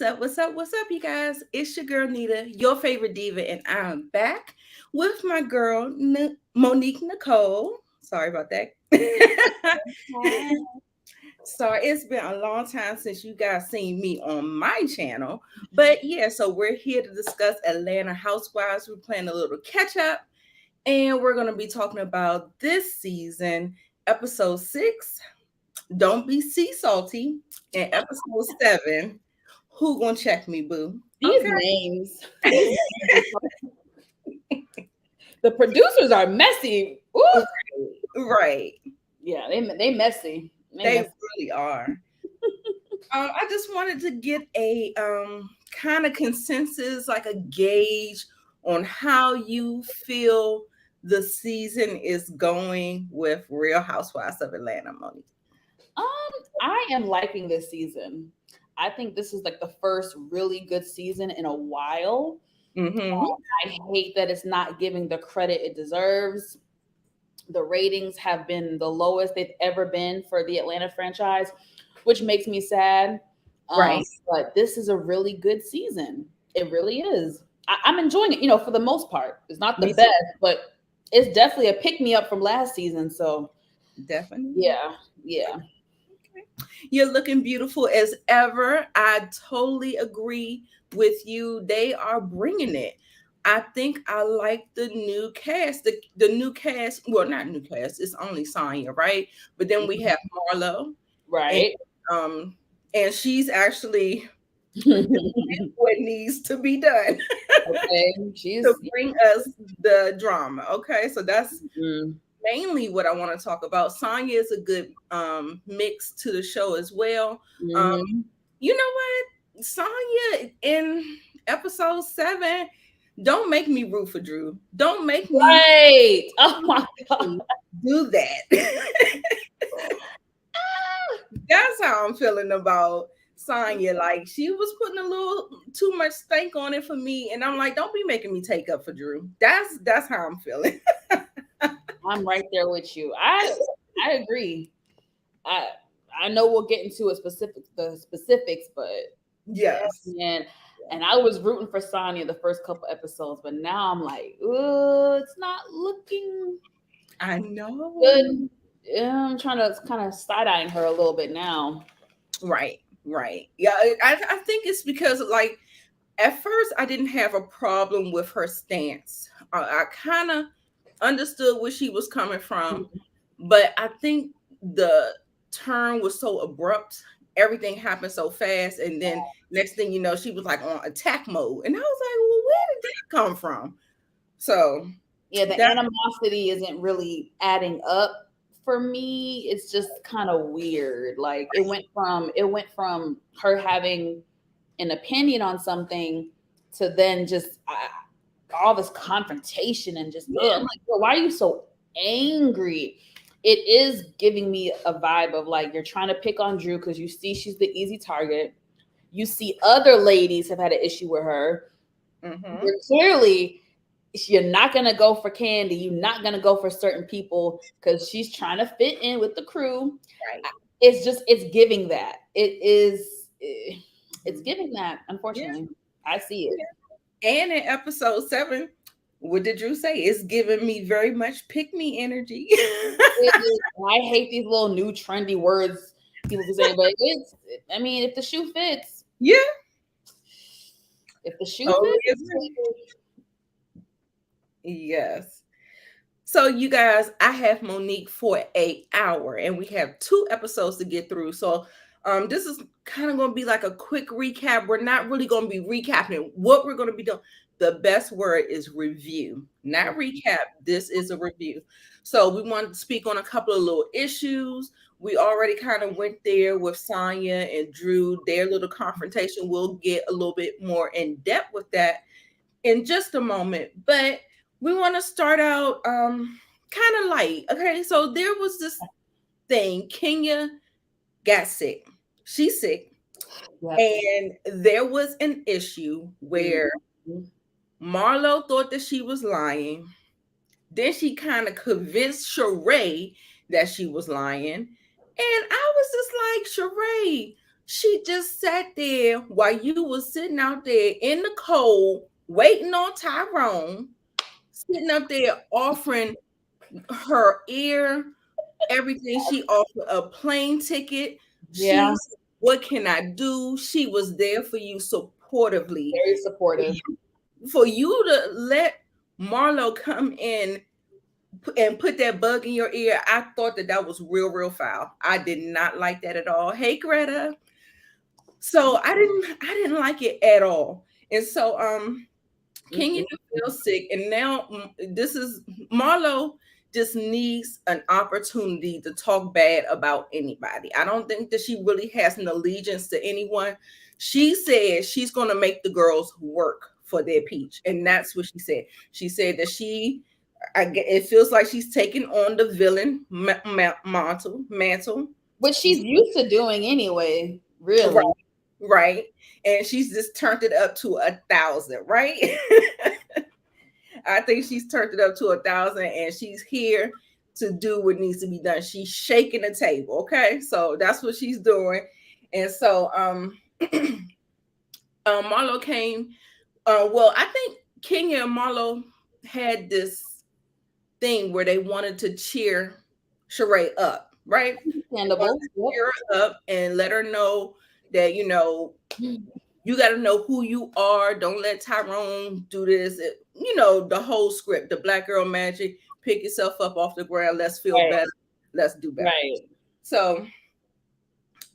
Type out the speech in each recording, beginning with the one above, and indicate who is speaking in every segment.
Speaker 1: up? What's up, you guys? It's your girl Nita, your favorite diva, and I'm back with my girl Monique Nicole. Sorry about that. So it's been a long time since you guys seen me on my channel, but yeah, so we're here to discuss Atlanta Housewives. We're playing a little catch up, and we're gonna be talking about this season, episode 6. Don't be sea salty. And episode 7, who gonna check me, boo?
Speaker 2: These names. The producers are messy. Ooh.
Speaker 1: Right.
Speaker 2: Yeah, they messy.
Speaker 1: They really are. I just wanted to get a kind of consensus, like a gauge on how you feel the season is going with Real Housewives of Atlanta, Monique.
Speaker 2: I am liking this season. I think this is like the first really good season in a while. I hate that it's not giving the credit it deserves. The ratings have been the lowest they've ever been for the Atlanta franchise, which makes me sad.
Speaker 1: Right.
Speaker 2: But this is a really good season. It really is. I'm enjoying it, for the most part. It's not the best, but it's definitely a pick-me-up from last season. So
Speaker 1: definitely.
Speaker 2: Yeah.
Speaker 1: You're looking beautiful as ever. I totally agree with you. They are bringing it. I think I like the new cast. The new cast, well, not new cast. It's only Sanya, right? But then we have Marlo,
Speaker 2: right?
Speaker 1: And she's actually what needs to be done.
Speaker 2: Okay,
Speaker 1: to bring us the drama. Okay, so that's mainly what I want to talk about. Sanya is a good mix to the show as well. You know what? Sanya in episode 7, don't make me root for Drew. Don't make me
Speaker 2: oh my God.
Speaker 1: do that. That's how I'm feeling about Sanya. Like, she was putting a little too much stank on it for me, and I'm like, don't be making me take up for Drew. That's how I'm feeling.
Speaker 2: I'm right there with you. I agree. I know we'll get into the specifics, but
Speaker 1: yes,
Speaker 2: and I was rooting for Sanya the first couple episodes, but now I'm like, it's not looking.
Speaker 1: I know.
Speaker 2: Good. I'm trying to kind of side-eyeing her a little bit now.
Speaker 1: Right. Yeah, I think it's because, like, at first I didn't have a problem with her stance. I kind of understood where she was coming from, but I think the turn was so abrupt. Everything happened so fast, and then next thing you know, she was like on attack mode, and I was like, well, where did that come from? So
Speaker 2: yeah, the animosity isn't really adding up for me. It's just kind of weird. Like, it went from her having an opinion on something to then just all this confrontation and just, I'm like, why are you so angry? It is giving me a vibe of like, you're trying to pick on Drew because you see she's the easy target. You see other ladies have had an issue with her. You're not going to go for Kandi. You're not going to go for certain people because she's trying to fit in with the crew.
Speaker 1: Right.
Speaker 2: It's giving that. It's giving that, unfortunately. Yeah. I see it.
Speaker 1: And in episode 7, what did Drew say? It's giving me very much pick me energy.
Speaker 2: I hate these little new trendy words people can say, but if the shoe fits.
Speaker 1: Yeah.
Speaker 2: If the shoe fits.
Speaker 1: Yes. So you guys, I have Monique for an hour, and we have 2 episodes to get through. So this is kind of going to be like a quick recap. We're not really going to be recapping what we're going to be doing. The best word is review, not recap. This is a review. So we want to speak on a couple of little issues. We already kind of went there with Sanya and Drew, their little confrontation. We'll get a little bit more in depth with that in just a moment. But we want to start out kind of light. Okay, so there was this thing. Kenya got sick. She's sick. And there was an issue where Marlo thought that she was lying. Then she kind of convinced Sheree that she was lying. And I was just like, Sheree, She just sat there while you was sitting out there in the cold, waiting on Tyrone, sitting up there offering her ear, everything. She offered a plane ticket.
Speaker 2: Yeah,
Speaker 1: She's, what can I do? She was there for you supportively.
Speaker 2: very supportive.
Speaker 1: For you to let Marlo come in and put that bug in your ear, I thought that that was real, real foul. I did not like that at all. Hey, Greta. So I didn't like it at all. And so Kenya
Speaker 2: Mm-mm.
Speaker 1: feels sick, and now this is Marlo just needs an opportunity to talk bad about anybody. I don't think that she really has an allegiance to anyone. She said she's going to make the girls work for their peach, and that's what she said. She said that it feels like she's taking on the villain mantle.
Speaker 2: Which she's
Speaker 1: She's
Speaker 2: used to doing anyway,
Speaker 1: right,
Speaker 2: really.
Speaker 1: right, and she's just turned it up to 1,000, right? I think she's turned it up to 1,000, and she's here to do what needs to be done. She's shaking the table. Okay, so that's what she's doing. And so Marlo came. Well, I think Kenya and Marlo had this thing where they wanted to cheer Sheree up, right? They wanted
Speaker 2: Understandable.
Speaker 1: to cheer her up and let her know that,
Speaker 2: Yep.
Speaker 1: you got to know who you are. Don't let Tyrone do this. The whole script, the black girl magic, pick yourself up off the ground. Let's feel
Speaker 2: Right,
Speaker 1: better. Let's do better.
Speaker 2: right.
Speaker 1: So,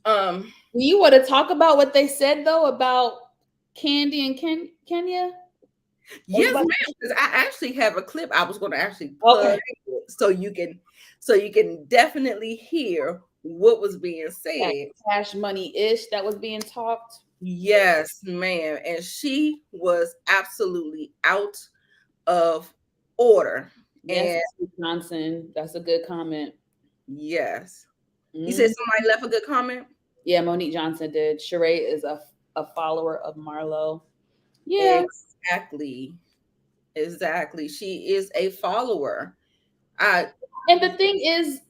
Speaker 1: um,
Speaker 2: Do you want to talk about what they said though about Kandi and Kenya?
Speaker 1: yes,
Speaker 2: Everybody.
Speaker 1: ma'am. Because I actually have a clip I was going to actually plug
Speaker 2: Okay.
Speaker 1: so you can definitely hear what was being
Speaker 2: That
Speaker 1: said.
Speaker 2: cash money ish that was being talked.
Speaker 1: Yes, ma'am. And she was absolutely out of order.
Speaker 2: Yes,
Speaker 1: And
Speaker 2: Johnson. That's a good comment.
Speaker 1: yes. You said
Speaker 2: Mm.
Speaker 1: somebody left a good comment?
Speaker 2: Yeah, Monique Johnson did. Sheree is a follower of Marlo. Yeah.
Speaker 1: Exactly. Exactly. She is a follower. I
Speaker 2: And the thing is,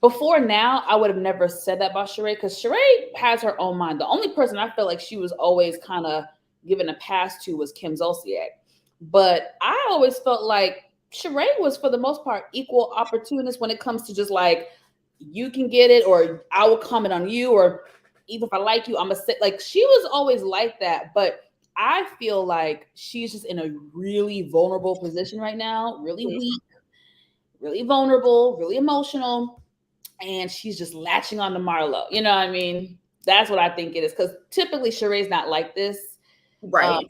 Speaker 2: before now, I would have never said that about Sheree because Sheree has her own mind. The only person I feel like she was always kind of given a pass to was Kim Zolciak. But I always felt like Sheree was, for the most part, equal opportunist when it comes to just like, you can get it, or I will comment on you, or even if I like you, I'm gonna say, like, she was always like that. But I feel like she's just in a really vulnerable position right now, really weak, really vulnerable, really emotional, and she's just latching on to Marlo. You know what I mean? That's what I think it is. Because typically Sheree's not like this. Um,
Speaker 1: right.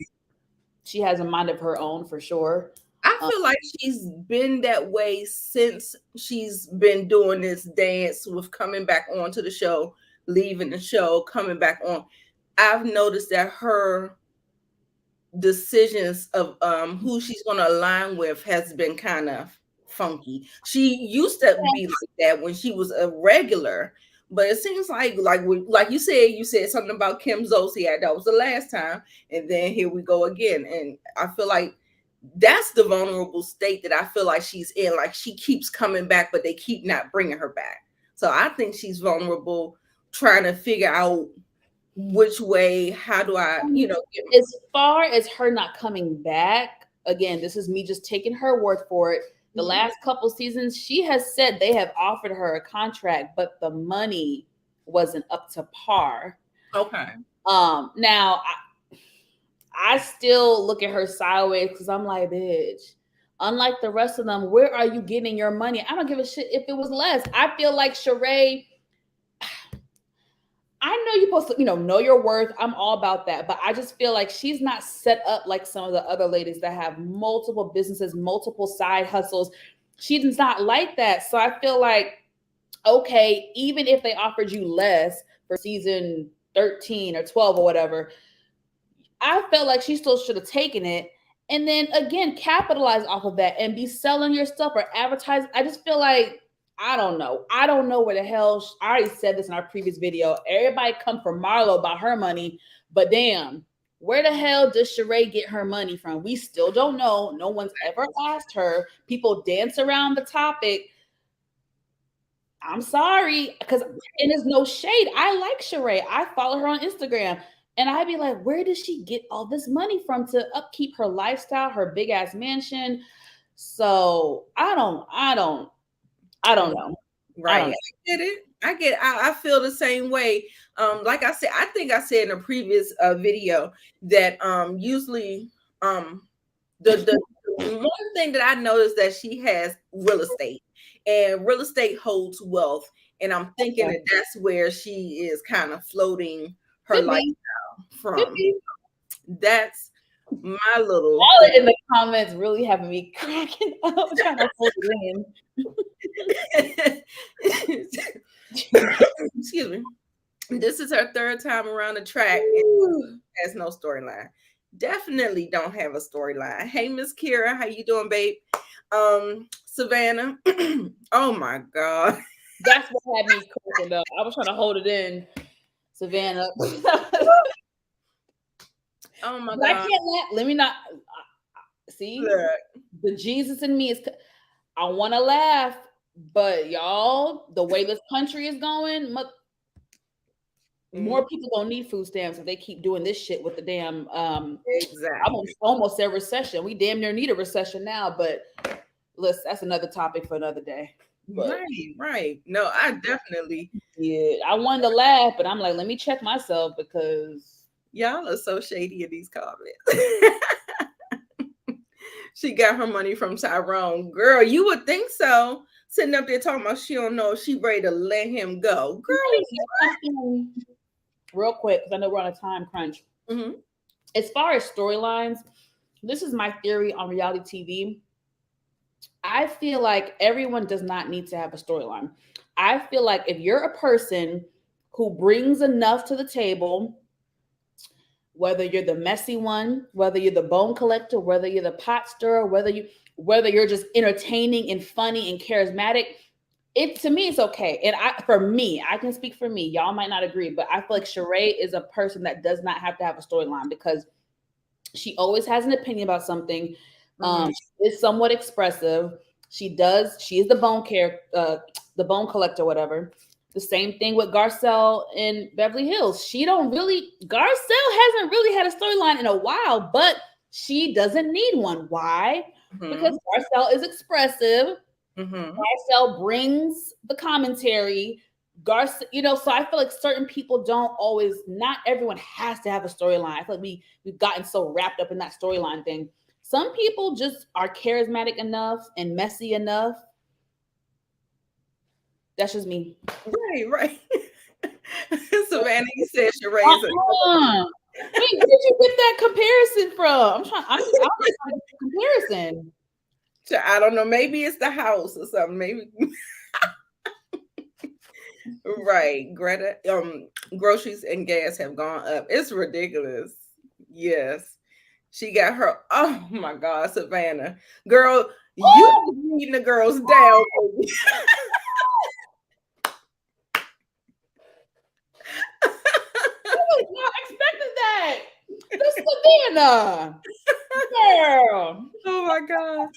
Speaker 2: she has a mind of her own for sure.
Speaker 1: I
Speaker 2: Um,
Speaker 1: feel like she's been that way since she's been doing this dance with coming back onto the show, leaving the show, coming back on. I've noticed that her decisions of who she's going to align with has been kind of funky. She used to be like that when she was a regular, but it seems like you said something about Kim Zolciak. That was the last time, and then here we go again. And I feel like that's the vulnerable state that I feel like she's in. Like she keeps coming back, but they keep not bringing her back. So I think she's vulnerable, trying to figure out which way. How do I, get.
Speaker 2: as far as her not coming back, again, this is me just taking her word for it. The
Speaker 1: Mhm.
Speaker 2: last couple seasons, she has said they have offered her a contract, but the money wasn't up to par.
Speaker 1: Okay.
Speaker 2: Now I still look at her sideways because I'm like, bitch, unlike the rest of them, where are you getting your money? I don't give a shit if it was less. I feel like Sheree, I know you're supposed to, know your worth. I'm all about that. But I just feel like she's not set up like some of the other ladies that have multiple businesses, multiple side hustles. She's not like that. So I feel like, okay, even if they offered you less for season 13 or 12 or whatever, I felt like she still should have taken it and then again capitalize off of that and be selling your stuff or advertise. I just feel like I don't know. I don't know where the hell. I already said this in our previous video. Everybody come for Marlo about her money, but damn, where the hell does Sheree get her money from? We still don't know. No one's ever asked her. People dance around the topic. I'm sorry, because and there's no shade. I like Sheree. I follow her on Instagram. And I'd be like, where does she get all this money from to upkeep her lifestyle, her big ass mansion? So I don't know.
Speaker 1: Right. I get it. I feel the same way. Like I said, I think I said in a previous video that usually the one thing that I noticed that she has real estate, and real estate holds wealth. And I'm thinking that that's where she is kind of floating her lifestyle from. That's my little
Speaker 2: all in the comments really having me cracking up, trying to hold
Speaker 1: it in. Excuse me. This is her third time around the track and has no storyline. Definitely don't have a storyline. Hey, Miss Kira, how you doing, babe? Savannah. Oh my God.
Speaker 2: That's what had me cracking up. I was trying to hold it in, Savannah.
Speaker 1: Oh my
Speaker 2: God. I
Speaker 1: God.
Speaker 2: can't laugh. Let me not see. Look. The Jesus in me is. I want to laugh, but y'all, the way this country is going, more people gonna need food stamps if they keep doing this shit with the damn.
Speaker 1: Exactly.
Speaker 2: Almost a recession. We damn near need a recession now, but listen, that's another topic for another day. But,
Speaker 1: right. No, I definitely.
Speaker 2: Yeah, I wanted to laugh, but I'm like, let me check myself because
Speaker 1: y'all are so shady in these comments. She got her money from Tyrone. Girl, you would think so. Sitting up there talking about she don't know if she ready to let him go. Girl,
Speaker 2: real quick, because I know we're on a time crunch. Mm-hmm. As far as storylines, this is my theory on reality TV. I feel like everyone does not need to have a storyline. I feel like if you're a person who brings enough to the table, whether you're the messy one, whether you're the bone collector, whether you're the pot stirrer, whether you're just entertaining and funny and charismatic, to me it's okay. And I can speak for me. Y'all might not agree, but I feel like Sheree is a person that does not have to have a storyline because she always has an opinion about something. She is somewhat expressive. She is the bone collector, whatever. The same thing with Garcelle in Beverly Hills. Garcelle hasn't really had a storyline in a while, but she doesn't need one. Why? Because Garcelle is expressive. Garcelle brings the commentary. So I feel like certain people not everyone has to have a storyline. I feel like we've gotten so wrapped up in that storyline thing. Some people just are charismatic enough and messy enough. That's just me.
Speaker 1: Right. Savannah, you said Sheree is
Speaker 2: Wait, where did you get that comparison from? I'm trying to get the comparison.
Speaker 1: I don't know. Maybe it's the house or something. Maybe. Right. Greta, groceries and gas have gone up. It's ridiculous. Yes. She got her. Oh my God, Savannah. Girl, you beating the girls down.
Speaker 2: I was not expecting that. This Savannah. Girl.
Speaker 1: Oh my God.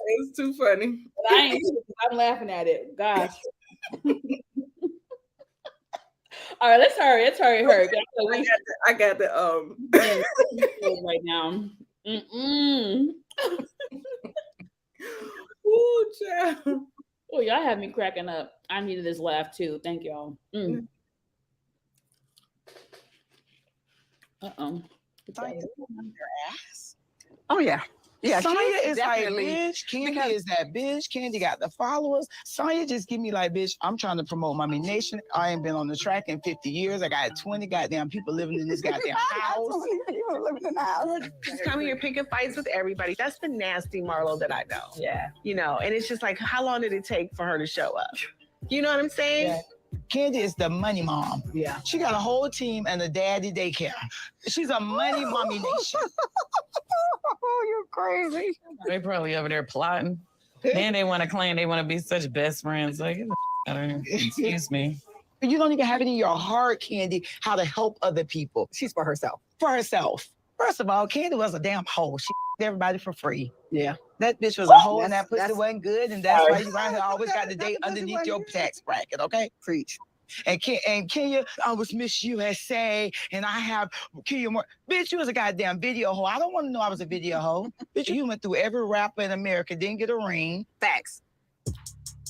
Speaker 1: It's too funny.
Speaker 2: I'm laughing at it. Gosh. All right, let's hurry.
Speaker 1: I got the
Speaker 2: right now.
Speaker 1: Ooh, child.
Speaker 2: Oh, y'all have me cracking up. I needed this laugh too. Thank y'all.
Speaker 3: Oh yeah. Yeah,
Speaker 4: Sanya is like, bitch, Kandi is that bitch. Kandi got the followers. Sanya just give me like, bitch, I'm trying to promote Mommy Nation. I ain't been on the track in 50 years. I got 20 goddamn people living in this goddamn house.
Speaker 3: People living in the house. Just coming here picking fights with everybody. That's the nasty Marlo that I know.
Speaker 4: Yeah.
Speaker 3: And it's just like, how long did it take for her to show up? You know what I'm saying?
Speaker 4: Yeah. Kandi is the money mom.
Speaker 3: Yeah.
Speaker 4: She got a whole team and a daddy daycare. She's a money mommy nation.
Speaker 3: Oh, you're crazy.
Speaker 5: They probably over there plotting. Then they want to claim they want to be such best friends. Like, excuse me.
Speaker 4: You don't even have it in your heart, Kandi, how to help other people.
Speaker 3: She's for herself.
Speaker 4: For herself. First of all, Kandi was a damn hoe. She everybody for free.
Speaker 3: Yeah.
Speaker 4: That bitch was a hoe and
Speaker 3: That's-
Speaker 4: that pussy
Speaker 3: that's-
Speaker 4: wasn't good, and that's why you right here always got the date underneath your tax bracket, okay?
Speaker 3: Preach.
Speaker 4: And Kenya, I was Miss USA, and I have Kenya more. Bitch, you was a goddamn video hoe. I don't want to know I was a video hoe. Bitch, you went through every rapper in America, didn't get a ring.
Speaker 3: Facts.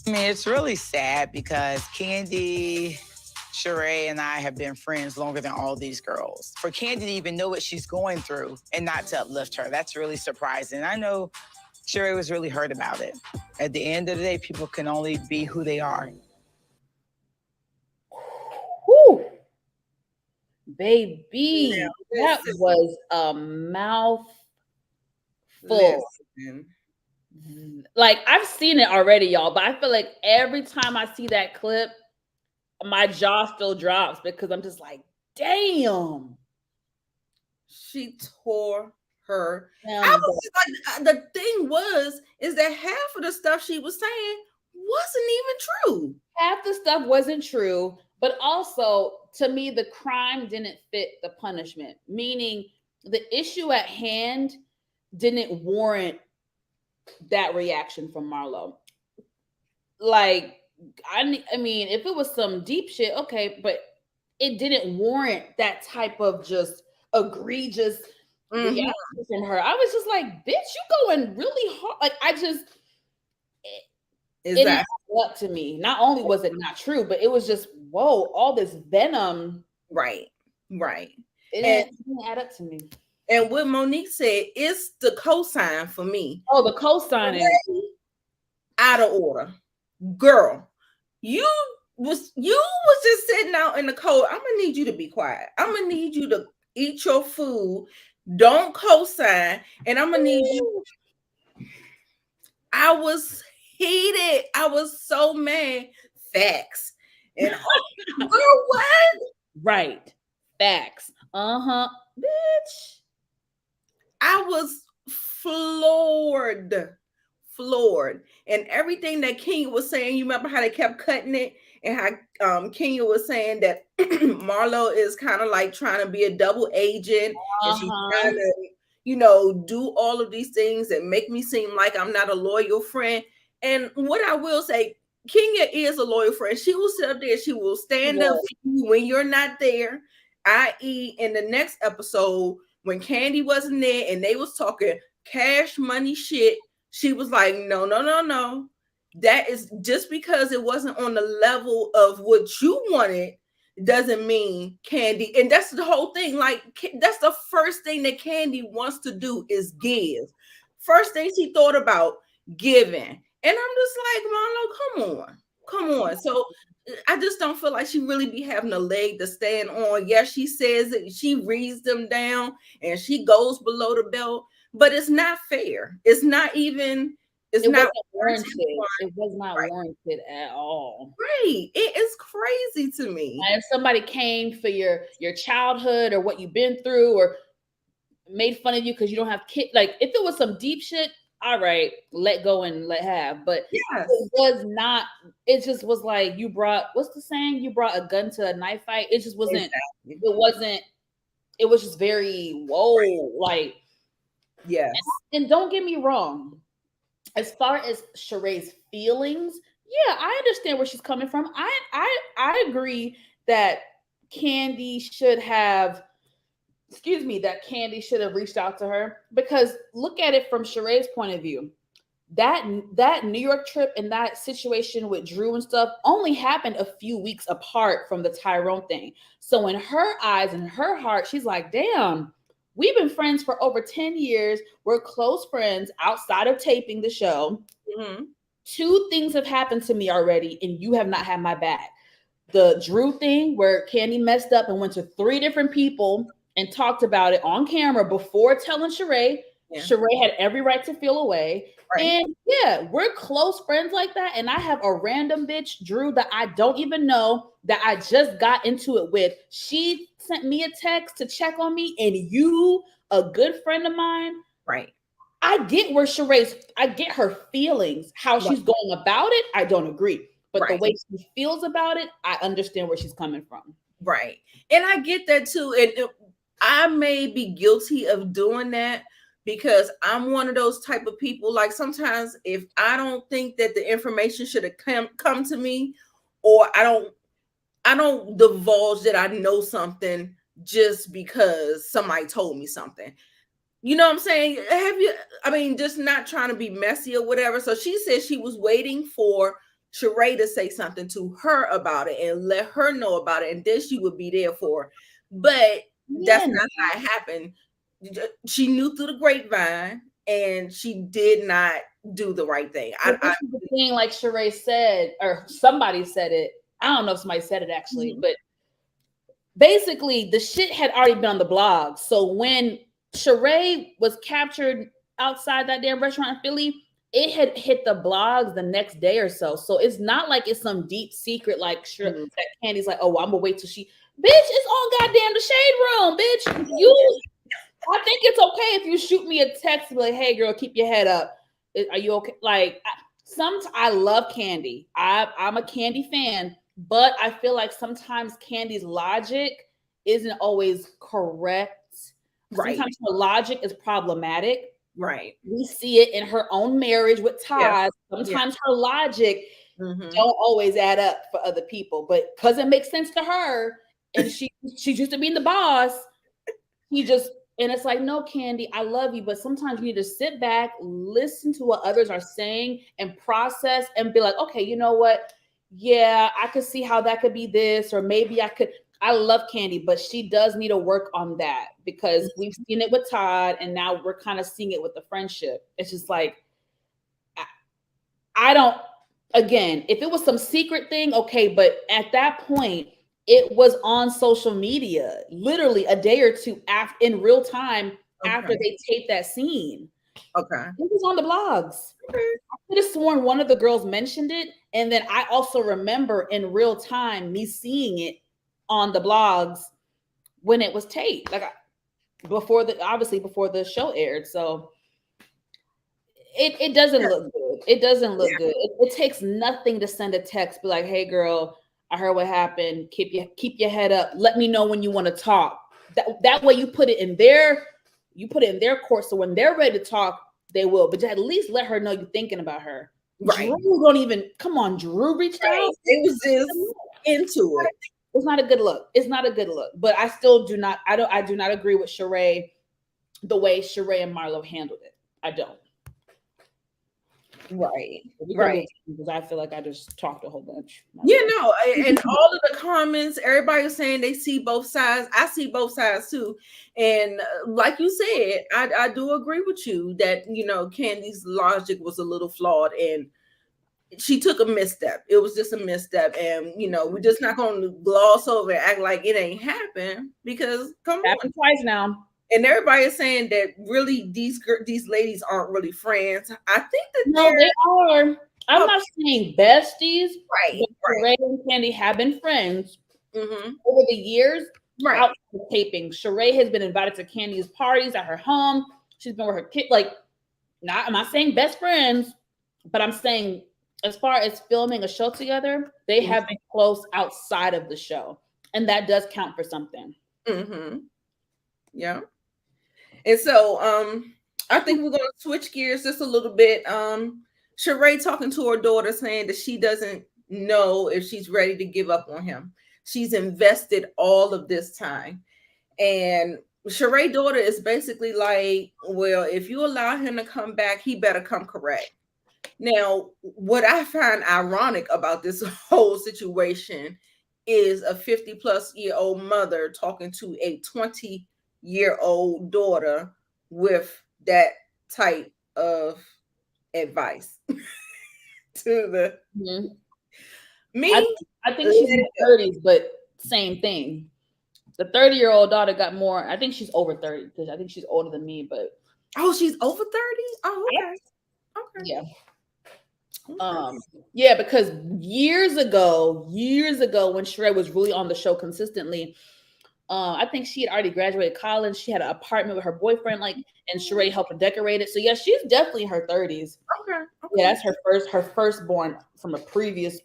Speaker 4: I mean, it's really sad because Kandi, Sheree, and I have been friends longer than all these girls. For Kandi to even know what she's going through and not to uplift her, that's really surprising. I know Sheree was really hurt about it. At the end of the day, people can only be who they are.
Speaker 2: Whew. Baby,
Speaker 1: Now,
Speaker 2: that was a mouthful.
Speaker 1: listen.
Speaker 2: Like, I've seen it already, y'all, but I feel like every time I see that clip, my jaw still drops because I'm just like, damn.
Speaker 1: She tore her.
Speaker 2: Damn,
Speaker 1: I was just like, the thing is that half of the stuff she was saying wasn't even true.
Speaker 2: half the stuff wasn't true, but also to me, the crime didn't fit the punishment, meaning the issue at hand didn't warrant that reaction from Marlo. Like, I mean, if it was some deep shit, okay, but it didn't warrant that type of just egregious reaction from her. I was just like, bitch, you going really hard. Like, it didn't add up to me. Not only was it not true, but it was just, whoa, all this venom.
Speaker 1: Right.
Speaker 2: It didn't add up to me.
Speaker 1: And what Monique said is the cosign for me.
Speaker 2: Oh, the co-signing.
Speaker 1: Out of order. Girl, you was just sitting out in the cold. I'm gonna need you to be quiet. I'm gonna need you to eat your food. Don't co-sign. And I'm gonna need you. I was heated. I was so mad. Facts. And girl, what?
Speaker 2: Right. Facts. Bitch.
Speaker 1: I was floored. And everything that Kenya was saying, you remember how they kept cutting it, and how Kenya was saying that Marlo is kind of like trying to be a double agent, and she's trying to, do all of these things and make me seem like I'm not a loyal friend. And what I will say, Kenya is a loyal friend. She will sit up there, she will stand up for you when you're not there, i.e. in the next episode when Kandi wasn't there and they was talking cash money shit. She was like, no. That is just because it wasn't on the level of what you wanted doesn't mean Kandi. And that's the whole thing. Like, that's the first thing that Kandi wants to do is give. First thing she thought about, giving. And I'm just like, Marlo, come on. So I just don't feel like she really be having a leg to stand on. Yeah, she says it. She reads them down and she goes below the belt. But it's not fair. It's not even. It not
Speaker 2: warranted. It was not warranted at all.
Speaker 1: Right. It is crazy to me.
Speaker 2: And if somebody came for your childhood or what you've been through or made fun of you because you don't have kids, like if it was some deep shit, all right, let go and let have. But
Speaker 1: yes.
Speaker 2: It was not. It just was like you brought. What's the saying? You brought a gun to a knife fight. It just wasn't. Exactly. It wasn't. It was just very like.
Speaker 1: Yes.
Speaker 2: And don't get me wrong. As far as Sheree's feelings, yeah, I understand where she's coming from. I agree that Kandi should have reached out to her, because look at it from Sheree's point of view. That New York trip and that situation with Drew and stuff only happened a few weeks apart from the Tyrone thing. So in her eyes and her heart, she's like, damn, we've been friends for over 10 years. We're close friends outside of taping the show. Mm-hmm. 2 things have happened to me already, and you have not had my back. The Drew thing, where Kandi messed up and went to 3 different people and talked about it on camera before telling Sheree. Yeah. Sheree had every right to feel away. Right. And yeah, we're close friends like that. And I have a random bitch, Drew, that I don't even know, that I just got into it with. She sent me a text to check on me, and you, a good friend of mine.
Speaker 1: Right.
Speaker 2: I get I get her feelings. How she's going about it, I don't agree. But the way she feels about it, I understand where she's coming from.
Speaker 1: Right. And I get that too. And I may be guilty of doing that because I'm one of those type of people. Like sometimes if I don't think that the information should have come to me, or I don't divulge that I know something just because somebody told me something. You know what I'm saying? I mean, just not trying to be messy or whatever. So she said she was waiting for Sheree to say something to her about it and let her know about it, and then she would be there for her. But that's not how it happened. She knew through the grapevine, and she did not do the right thing.
Speaker 2: The thing, like Sheree said, or somebody said it. I don't know if somebody said it actually, but basically the shit had already been on the blog. So when Sheree was captured outside that damn restaurant in Philly, it had hit the blogs the next day or so. So it's not like it's some deep secret like that Kandi's like, oh, well, I'm gonna wait till she, bitch, it's on goddamn the shade room, bitch. I think it's okay if you shoot me a text and be like, hey girl, keep your head up. Are you okay? Like I love Kandi. I'm a Kandi fan, but I feel like sometimes Kandi's logic isn't always correct. Right. Sometimes her logic is problematic. Right. We see it in her own marriage with Todd. Yeah. Sometimes her logic don't always add up for other people, but because it makes sense to her and she's used to being the boss, and it's like, no, Kandi, I love you, but sometimes you need to sit back, listen to what others are saying and process and be like, okay, you know what? Yeah, I could see how that could be this, or maybe I love Kandi, but she does need to work on that because we've seen it with Todd and now we're kind of seeing it with the friendship. It's just like, I don't, again, if it was some secret thing, okay, but at that point, it was on social media, literally a day or two after, in real time, after they taped that scene. Okay. It was on the blogs. Okay. I could have sworn one of the girls mentioned it. And then I also remember in real time me seeing it on the blogs when it was taped, like before the show aired. So it doesn't look good. It doesn't look good. It takes nothing to send a text, be like, hey girl, I heard what happened. Keep your head up. Let me know when you want to talk. That way you put it in their court. So when they're ready to talk, they will. But at least let her know you're thinking about her. Right. Drew don't even come on. Drew reached out.
Speaker 1: It was just into it.
Speaker 2: It's not a good look. It's not a good look. But I still do not. I do not agree with Sheree, the way Sheree and Marlo handled it. I don't.
Speaker 1: Right.
Speaker 2: Because I feel like I just talked a whole bunch.
Speaker 1: Yeah, no, and all of the comments, everybody was saying they see both sides. I see both sides too, and like you said, I do agree with you that Kandi's logic was a little flawed, and she took a misstep. It was just a misstep, and we're just not going to gloss over and act like it ain't happened because come on,
Speaker 2: happened twice now.
Speaker 1: And everybody is saying that really these ladies aren't really friends. I think that
Speaker 2: they are. I'm not saying besties.
Speaker 1: Right.
Speaker 2: Sheree and Kandi have been friends over the years. Right. Out of taping, Sheree has been invited to Kandi's parties at her home. She's been with her kid. Like, I'm not saying best friends, but I'm saying as far as filming a show together, they have been close outside of the show, and that does count for something.
Speaker 1: Yeah. And so I think we're going to switch gears just a little bit. Sheree talking to her daughter saying that she doesn't know if she's ready to give up on him. She's invested all of this time. And Sheree's daughter is basically like, well, if you allow him to come back, he better come correct. Now, what I find ironic about this whole situation is a 50-plus-year-old mother talking to a 20-year-old daughter with that type of advice to the me.
Speaker 2: I think she's in her 30s, but same thing. The 30-year-old daughter got more. I think she's over 30 because I think she's older than me. But
Speaker 1: she's over 30. Oh, okay.
Speaker 2: Yeah. Yeah, because years ago when Sheree was really on the show consistently, I think she had already graduated college. She had an apartment with her boyfriend, and Sheree helped her decorate it. So yeah, she's definitely in her 30s. Okay. Yeah, that's her firstborn from a previous,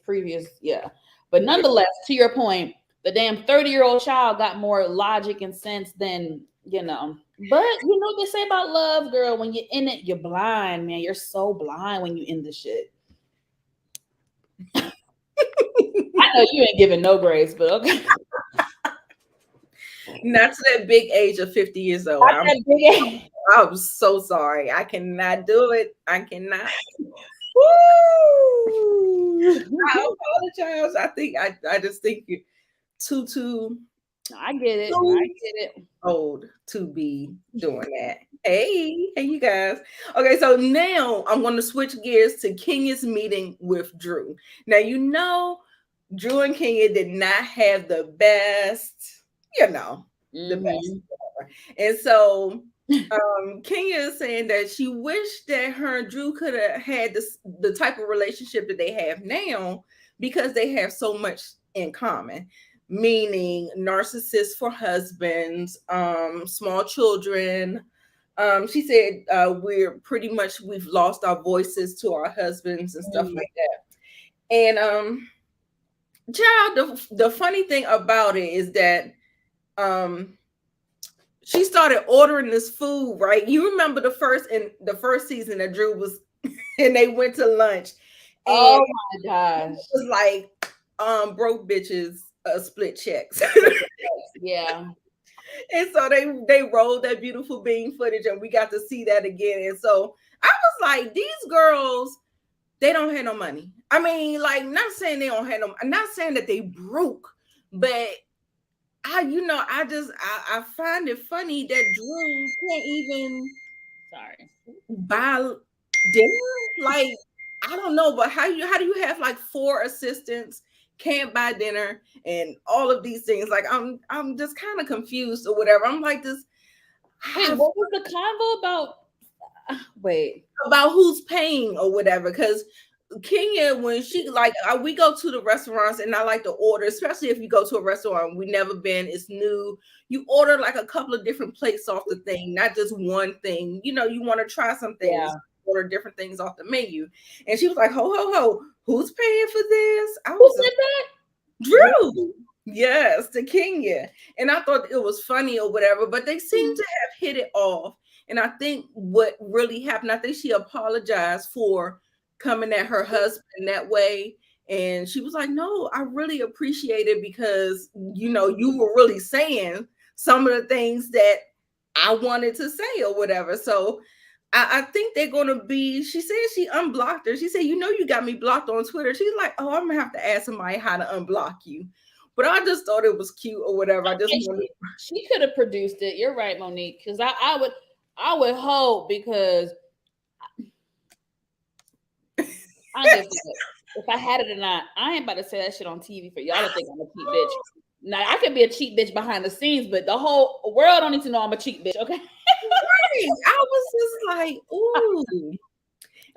Speaker 2: yeah. But nonetheless, to your point, the damn 30-year-old child got more logic and sense than you know. But you know what they say about love, girl. When you're in it, you're blind, man. You're so blind when you in the shit. I know you ain't giving no grace, but okay.
Speaker 1: Not to that big age of 50 years old. I'm so sorry. I cannot do it. I cannot. Woo! I apologize. I just think you're too
Speaker 2: I get it. I get it.
Speaker 1: old to be doing that. Hey, you guys. Okay, so now I'm going to switch gears to Kenya's meeting with Drew. Now, you know, Drew and Kenya did not have the best, the best. And so Kenya is saying that she wished that her and Drew could have had the type of relationship that they have now because they have so much in common, meaning narcissists for husbands, small children. She said we've lost our voices to our husbands and stuff like that. And child, the funny thing about it is that she started ordering this food, right? You remember the first season that Drew was and they went to lunch. And
Speaker 2: oh my gosh.
Speaker 1: It was like broke bitches split checks.
Speaker 2: Yeah.
Speaker 1: And so they rolled that beautiful bean footage and we got to see that again. And so I was like, these girls, they don't have no money. I mean, like, not saying they don't have no, I'm not saying that they broke, but I find it funny that Drew can't even buy dinner. Like, I don't know, but how do you have like 4 assistants, can't buy dinner, and all of these things? Like, I'm just kind of confused or whatever. I'm like this.
Speaker 2: Wait, what was the convo about? Wait,
Speaker 1: about who's paying or whatever? Because Kenya, when she we go to the restaurants and I like to order, especially if you go to a restaurant we never been, it's new. You order like a couple of different plates off the thing, not just one thing. You know, you want to try some things. Yeah. Order different things off the menu. And she was like, ho, ho, ho, who's paying for this?
Speaker 2: Who said that?
Speaker 1: Drew. Yes, to Kenya. And I thought it was funny or whatever, but they seem to have hit it off. And I think what really happened, I think she apologized for coming at her husband that way. And she was like, no, I really appreciate it because, you were really saying some of the things that I wanted to say or whatever. So I think they're going to be, she said she unblocked her. She said, you got me blocked on Twitter. She's like, oh, I'm going to have to ask somebody how to unblock you. But I just thought it was cute or whatever. I just
Speaker 2: she could have produced it. You're right, Monique. Because I would hope, because if I had it or not, I ain't about to say that shit on TV for y'all to think I'm a cheap bitch. Now, I could be a cheap bitch behind the scenes, but the whole world don't need to know I'm a cheap bitch, okay?
Speaker 1: Right. I was just like, ooh.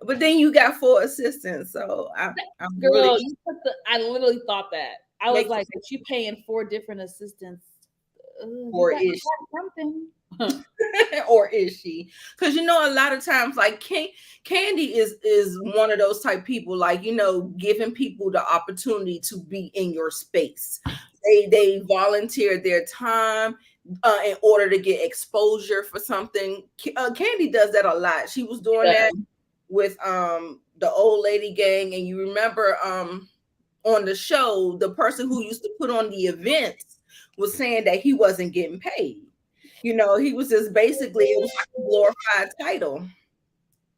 Speaker 1: But then you got 4 assistants, so I'm
Speaker 2: girl,
Speaker 1: really,
Speaker 2: I literally thought that. I was like, but you paying 4 different assistants.
Speaker 1: Or is something. Or is she? Because a lot of times, like Kandi is one of those type people, like, giving people the opportunity to be in your space. They volunteer their time in order to get exposure for something. Kandi does that a lot. She was doing that with the old lady gang, and you remember on the show, the person who used to put on the events was saying that he wasn't getting paid. He was just basically, it was like a glorified title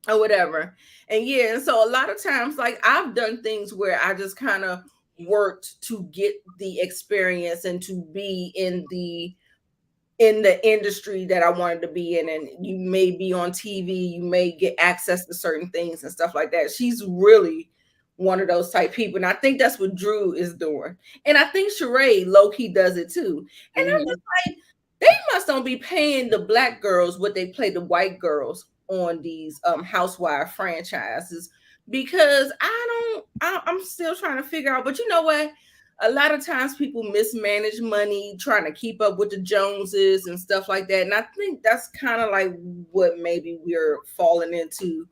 Speaker 1: or whatever. And so a lot of times, like, I've done things where I just kind of worked to get the experience and to be in the industry that I wanted to be in. And you may be on TV, you may get access to certain things and stuff like that. She's really one of those type people. And I think that's what Drew is doing. And I think Sheree low-key does it too. And I'm just like, they must don't be paying the black girls what they pay the white girls on these housewife franchises, because I'm still trying to figure out. But you know what? A lot of times people mismanage money trying to keep up with the Joneses and stuff like that. And I think that's kind of like what maybe we're falling into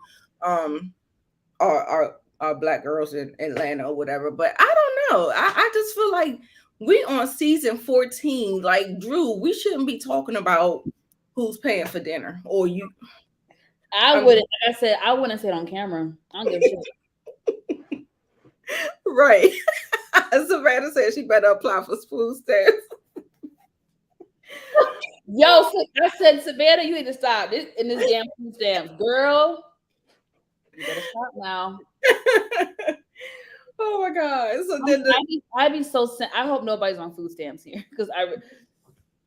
Speaker 1: our black girls in Atlanta or whatever. But I don't know. I just feel like we on season 14, like Drew, we shouldn't be talking about who's paying for dinner, or you.
Speaker 2: I wouldn't. Like I said, I wouldn't say it on camera. I don't give a shit.
Speaker 1: Right. Savannah said she better apply for food stamps.
Speaker 2: Yo, I said, Savannah, you need to stop this in this damn food stamps, girl. You better stop now.
Speaker 1: Oh my god! So then
Speaker 2: I'd be so. I hope nobody's on food stamps here because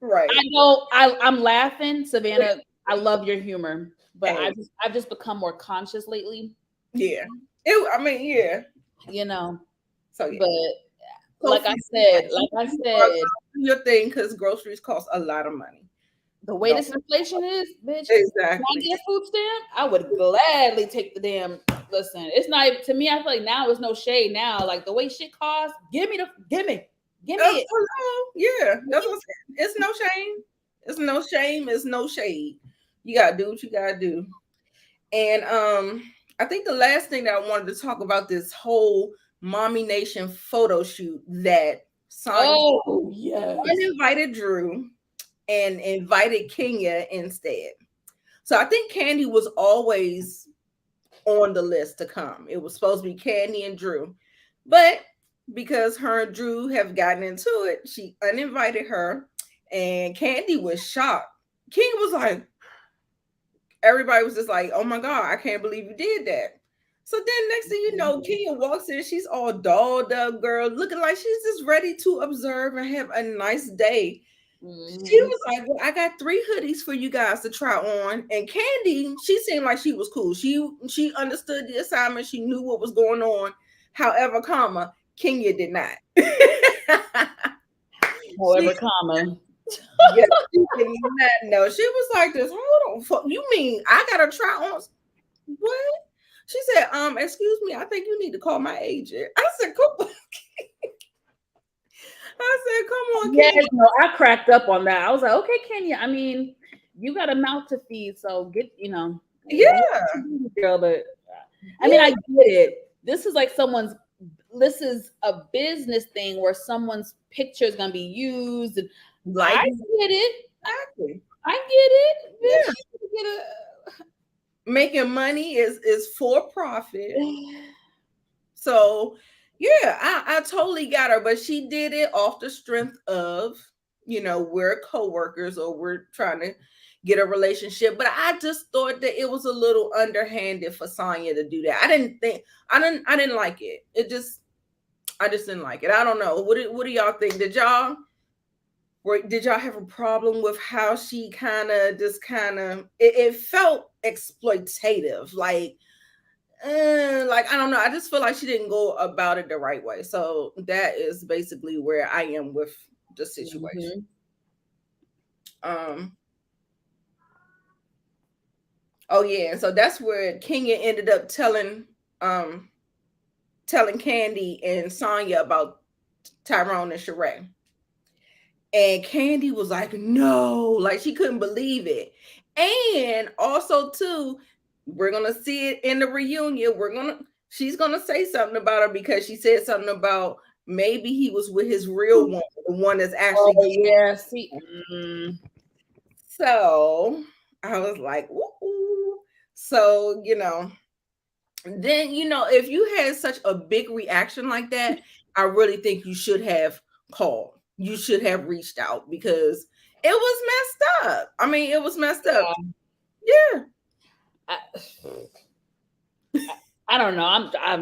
Speaker 1: right.
Speaker 2: I know I'm laughing, Savannah. I love your humor, but
Speaker 1: Hey.
Speaker 2: I've just become more conscious lately.
Speaker 1: Yeah. Yeah.
Speaker 2: You know.
Speaker 1: So yeah.
Speaker 2: But like I said,
Speaker 1: your thing because groceries cost a lot of money.
Speaker 2: The way this inflation is, bitch.
Speaker 1: Exactly.
Speaker 2: When I get food stamp, I would gladly take the damn. Listen, it's not to me. I feel like now it's no shade. Now, like the way shit costs, give me it.
Speaker 1: Yeah, that's what I'm saying. It's no shame. It's no shame. It's no shade. You gotta do what you gotta do. And I think the last thing that I wanted to talk about this whole Mommy Nation photo shoot that Sanya uninvited Drew and invited Kenya instead. So I think Kandi was always on the list to come. It was supposed to be Kandi and Drew, but because her and Drew have gotten into it, she uninvited her, and Kandi was shocked. King was like, everybody was just like, "Oh my god, I can't believe you did that." So then next thing you know, Kenya walks in, she's all dolled up, girl, looking like she's just ready to observe and have a nice day. Mm-hmm. She was like, "Well, I got 3 hoodies for you guys to try on." And Kandi, she seemed like she was cool. She understood the assignment. She knew what was going on. However, Kenya did not.
Speaker 2: However,
Speaker 1: yeah, she did not know. She was like this. Hold on, you mean I gotta try on? What? She said, excuse me, I think you need to call my agent. I said, come on. I said, come on,
Speaker 2: Kenya. Yeah, no, I cracked up on that. I was like, okay, Kenya, I mean, you got a mouth to feed, so get,
Speaker 1: yeah.
Speaker 2: Girl, but I mean, I get it. This is like this is a business thing where someone's picture is going to be used. And I get it.
Speaker 1: Exactly.
Speaker 2: I get it.
Speaker 1: Yeah. Making money is for profit. So yeah, I totally got her, but she did it off the strength of, we're co-workers or we're trying to get a relationship. But I just thought that it was a little underhanded for Sanya to do that. I didn't like it. I just didn't like it. I don't know. What do y'all think? Did y'all have a problem with how she it felt exploitative, like I don't know. I just feel like she didn't go about it the right way. So that is basically where I am with the situation. Mm-hmm. Oh yeah, so that's where Kenya ended up telling Kandi and Sanya about Tyrone and Sheree. And Kandi was like, no, like she couldn't believe it. And also too, we're gonna see it in the reunion. She's gonna say something about her because she said something about maybe he was with his real one, the one that's actually.
Speaker 2: Oh yeah, see.
Speaker 1: So I was like, ooh. So then if you had such a big reaction like that, I really think you should have called. You should have reached out because it was messed up. I mean, it was messed up. Yeah.
Speaker 2: I don't know. I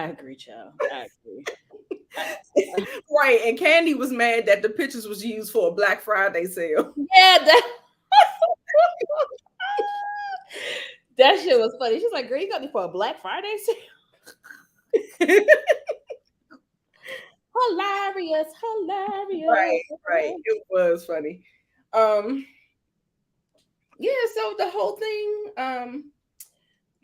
Speaker 2: agree, child. I agree.
Speaker 1: Right. And Kandi was mad that the pictures was used for a Black Friday sale.
Speaker 2: Yeah, that shit was funny. She's like, girl, you got me for a Black Friday sale? Hilarious.
Speaker 1: Right. It was funny. Yeah, so the whole thing,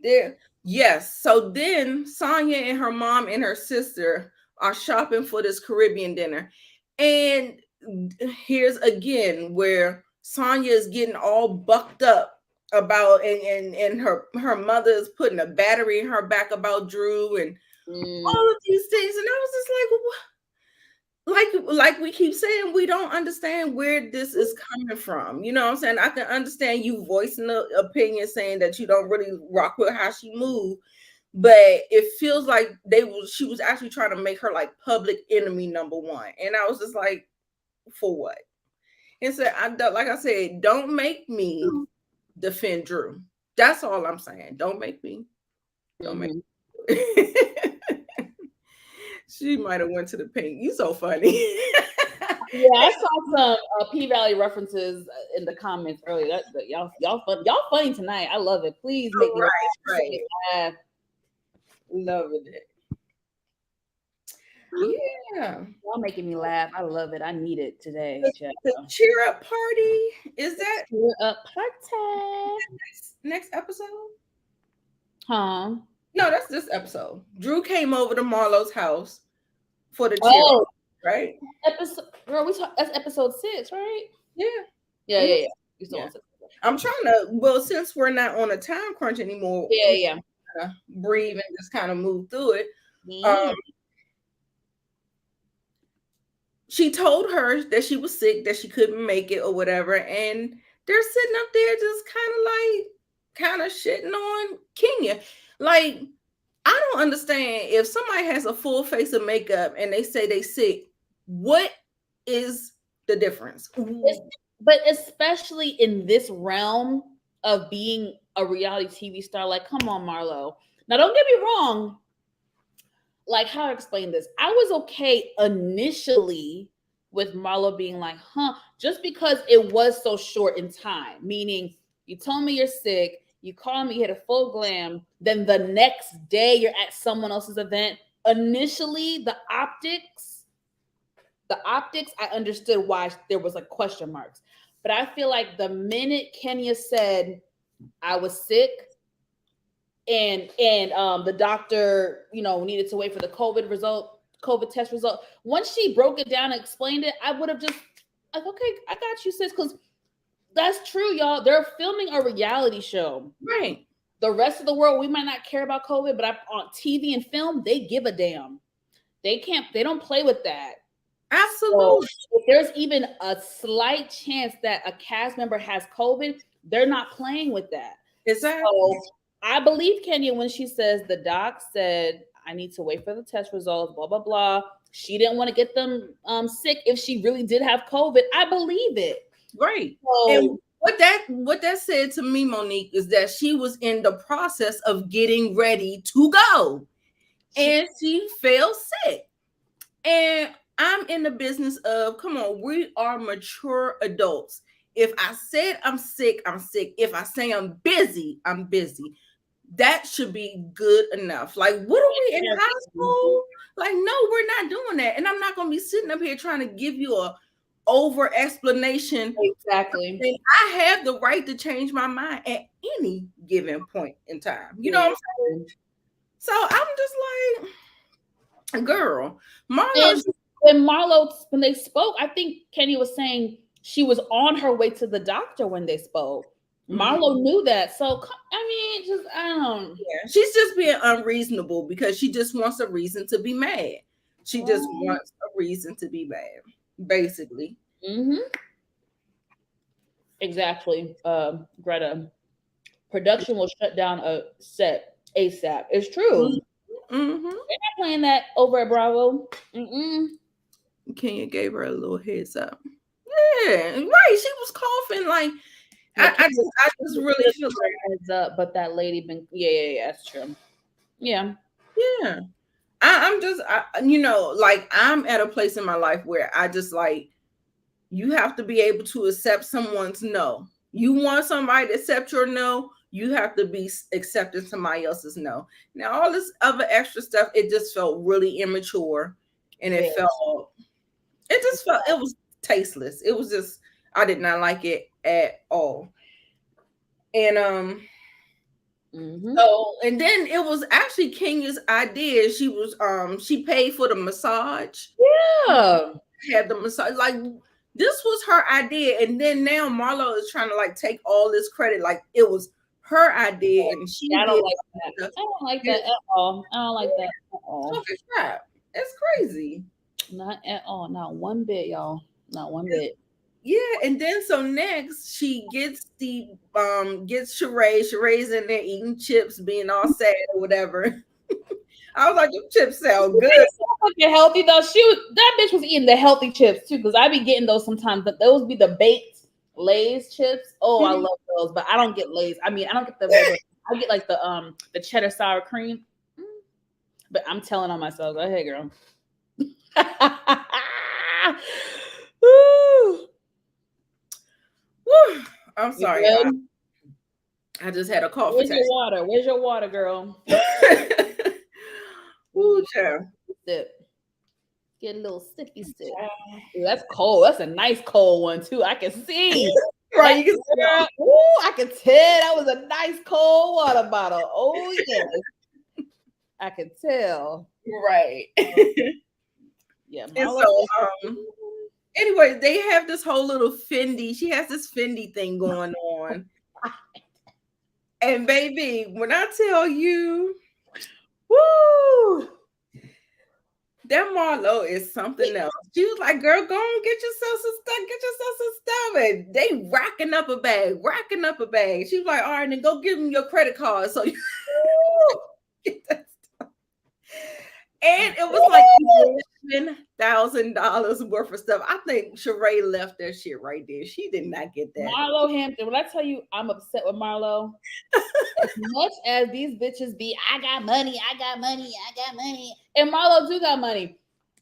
Speaker 1: there. Yes. So then Sanya and her mom and her sister are shopping for this Caribbean dinner. And here's again where Sanya is getting all bucked up about and her mother is putting a battery in her back about Drew and all of these things. And I was just like, what? like we keep saying, we don't understand where this is coming from. You know what I'm saying? I can understand you voicing the opinion saying that you don't really rock with how she moved, but it feels like she was actually trying to make her like public enemy number one. And I was just like, for what? And so like I said, don't make me defend Drew. That's all I'm saying. Don't make me. Don't make me. She might have went to the pink. You so funny.
Speaker 2: Yeah, I saw some P-Valley references in the comments earlier. Y'all funny tonight. I love it. Please make me laugh. Loving it.
Speaker 1: Yeah,
Speaker 2: y'all making me laugh. I love it. I need it today.
Speaker 1: The cheer up party, is that
Speaker 2: cheer up party
Speaker 1: next episode?
Speaker 2: Huh?
Speaker 1: No, that's this episode. Drew came over to Marlo's house for the cheer up, right?
Speaker 2: Girl, that's episode 6, right?
Speaker 1: Yeah.
Speaker 2: Yeah.
Speaker 1: I'm trying to. Well, since we're not on a time crunch anymore,
Speaker 2: yeah.
Speaker 1: Breathe and just kind of move through it. She told her that she was sick, that she couldn't make it or whatever, and they're sitting up there just kind of shitting on Kenya. Like, I don't understand, if somebody has a full face of makeup and they say they sick, what is the difference?
Speaker 2: But especially in this realm of being a reality TV star, like, come on, Marlo. Now, don't get me wrong. Like, how to explain this? I was okay initially with Marlo being like, just because it was so short in time, meaning you told me you're sick, you called me, you had a full glam, then the next day you're at someone else's event. Initially, the optics, I understood why there was like question marks. But I feel like the minute Kenya said I was sick, and the doctor, needed to wait for the COVID test result. Once she broke it down and explained it, I would have just like, okay, I got you, sis, because that's true, y'all. They're filming a reality show.
Speaker 1: Right.
Speaker 2: The rest of the world, we might not care about COVID, but on TV and film, they give a damn. They don't play with that.
Speaker 1: Absolutely.
Speaker 2: So if there's even a slight chance that a cast member has COVID, they're not playing with that.
Speaker 1: Exactly.
Speaker 2: So I believe Kenya when she says the doc said, I need to wait for the test results, blah, blah, blah. She didn't want to get them sick if she really did have COVID. I believe it.
Speaker 1: Right.
Speaker 2: So,
Speaker 1: and what that said to me, Monique, is that she was in the process of getting ready to go. And she fell sick. And I'm in the business of, come on, we are mature adults. If I said I'm sick, I'm sick. If I say I'm busy, I'm busy. That should be good enough. Like, what are we in high school? Like, no, we're not doing that. And I'm not going to be sitting up here trying to give you a over explanation.
Speaker 2: Exactly.
Speaker 1: And I have the right to change my mind at any given point in time. You know what I'm saying? So I'm just like, girl, Marlo.
Speaker 2: When they spoke, I think Kenny was saying she was on her way to the doctor when they spoke. Marlo knew that. So, I mean, I don't.
Speaker 1: Yeah, she's just being unreasonable because she just wants a reason to be mad. She just wants a reason to be mad, basically.
Speaker 2: Exactly. Greta, production will shut down a set ASAP. It's true. They're not playing that over at Bravo.
Speaker 1: Kenya gave her a little heads up. Yeah, right. She was coughing like. I just really feel like
Speaker 2: heads up, but that lady been that's true. Yeah.
Speaker 1: I'm just like I'm at a place in my life where I just like you have to be able to accept someone's no. You want somebody to accept your no, you have to be accepting somebody else's no. Now all this other extra stuff, it just felt really immature, and it was tasteless. It was just I did not like it at all. And so and then it was actually Kenya's idea. She was she paid for the massage.
Speaker 2: Yeah.
Speaker 1: Had the massage. Like this was her idea. And then now Marlo is trying to like take all this credit like it was her idea and she
Speaker 2: I don't like that. I don't like that at all. I don't like that at all.
Speaker 1: It's crazy.
Speaker 2: Not at all. Not one bit, y'all. Not one bit.
Speaker 1: Yeah, and then so next she gets gets Sheree. Sheree's in there eating chips, being all sad or whatever. I was like, them chips sound good.
Speaker 2: So fucking healthy though. That bitch was eating the healthy chips too, because I be getting those sometimes. But those be the baked Lay's chips. Oh, I love those, but I don't get Lay's. I mean, I don't get the regular. I get like the cheddar sour cream. But I'm telling on myself. Go ahead, girl.
Speaker 1: Woo. Woo. I'm sorry, y'all. I just had a cough.
Speaker 2: Where's your water? Where's your water, girl?
Speaker 1: Ooh, child.
Speaker 2: Sip. Get a little sippy sip. Ooh, that's cold. That's a nice cold one too. I can see.
Speaker 1: Right, you can see.
Speaker 2: Ooh, I can tell that was a nice cold water bottle. Oh yes, I can tell.
Speaker 1: Right.
Speaker 2: Yeah.
Speaker 1: And so, anyway, they have this whole little Fendi. She has this Fendi thing going on. And baby, when I tell you, woo, that Marlo is something else. She was like, girl, go on, get yourself some stuff. And they racking up a bag. She was like, all right, then go give them your credit card. So you get that stuff. And it was like $11,000 worth of stuff. I think Sheree left that shit right there. She did not get that.
Speaker 2: Marlo Hampton, when I tell you I'm upset with Marlo, as much as these bitches be, I got money. And Marlo do got money.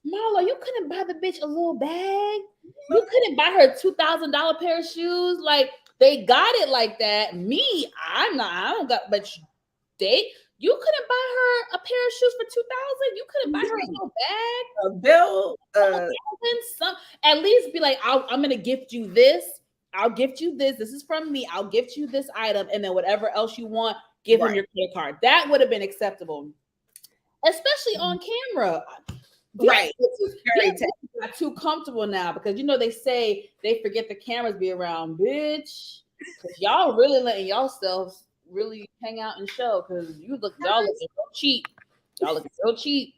Speaker 2: Marlo, you couldn't buy the bitch a little bag. You couldn't buy her $2,000 pair of shoes. Like, they got it like that. Me, I don't got, but you couldn't buy her a pair of shoes for $2,000. You couldn't buy her a little bag,
Speaker 1: a bill,
Speaker 2: some. At least be like, I'm gonna gift you this. I'll gift you this. This is from me. I'll gift you this item, and then whatever else you want, give him your credit card. That would have been acceptable, especially on camera.
Speaker 1: Right.
Speaker 2: Not too comfortable now because they say they forget the cameras be around, bitch. Y'all really letting yourselves really hang out and show because y'all looking so cheap. Y'all looking so cheap.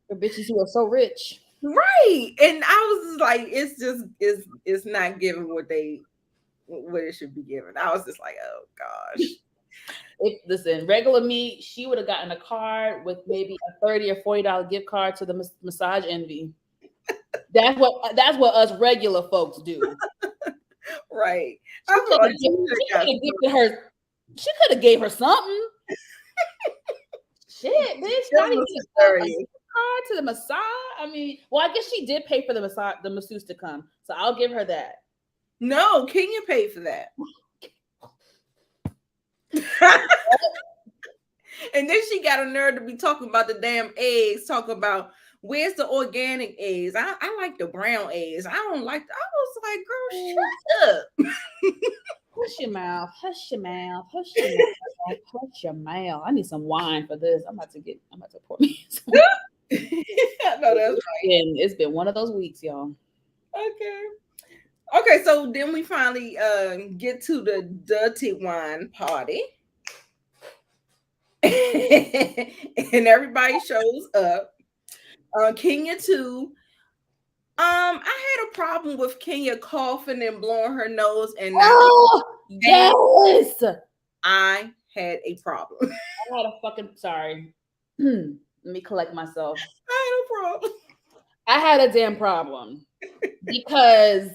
Speaker 2: The bitches who are so rich.
Speaker 1: Right. And I was just like, it's not giving what it should be given. I was just like, oh gosh.
Speaker 2: Listen, regular me, she would have gotten a card with maybe a $30 or $40 gift card to the Massage Envy. That's what us regular folks do.
Speaker 1: Right.
Speaker 2: She could have gave her something. Shit, bitch. Not even a card to the massage. I mean, well, I guess she did pay for the masseuse to come. So I'll give her that.
Speaker 1: No, Kenya paid for that. And then she got a nerve to be talking about the damn eggs, talking about where's the organic eggs. I like the brown eggs. I don't like I was like, girl, shut up.
Speaker 2: Hush your mouth. I need some wine for this. I'm about to pour me some.
Speaker 1: I know that's right.
Speaker 2: It's been one of those weeks, y'all.
Speaker 1: Okay, so then we finally get to the dirty wine party. And everybody shows up. Kenya too. I had a problem with Kenya coughing and blowing her nose, and
Speaker 2: yes,
Speaker 1: I had a problem.
Speaker 2: I had a fucking sorry. Let me collect myself.
Speaker 1: I had a problem.
Speaker 2: I had a damn problem because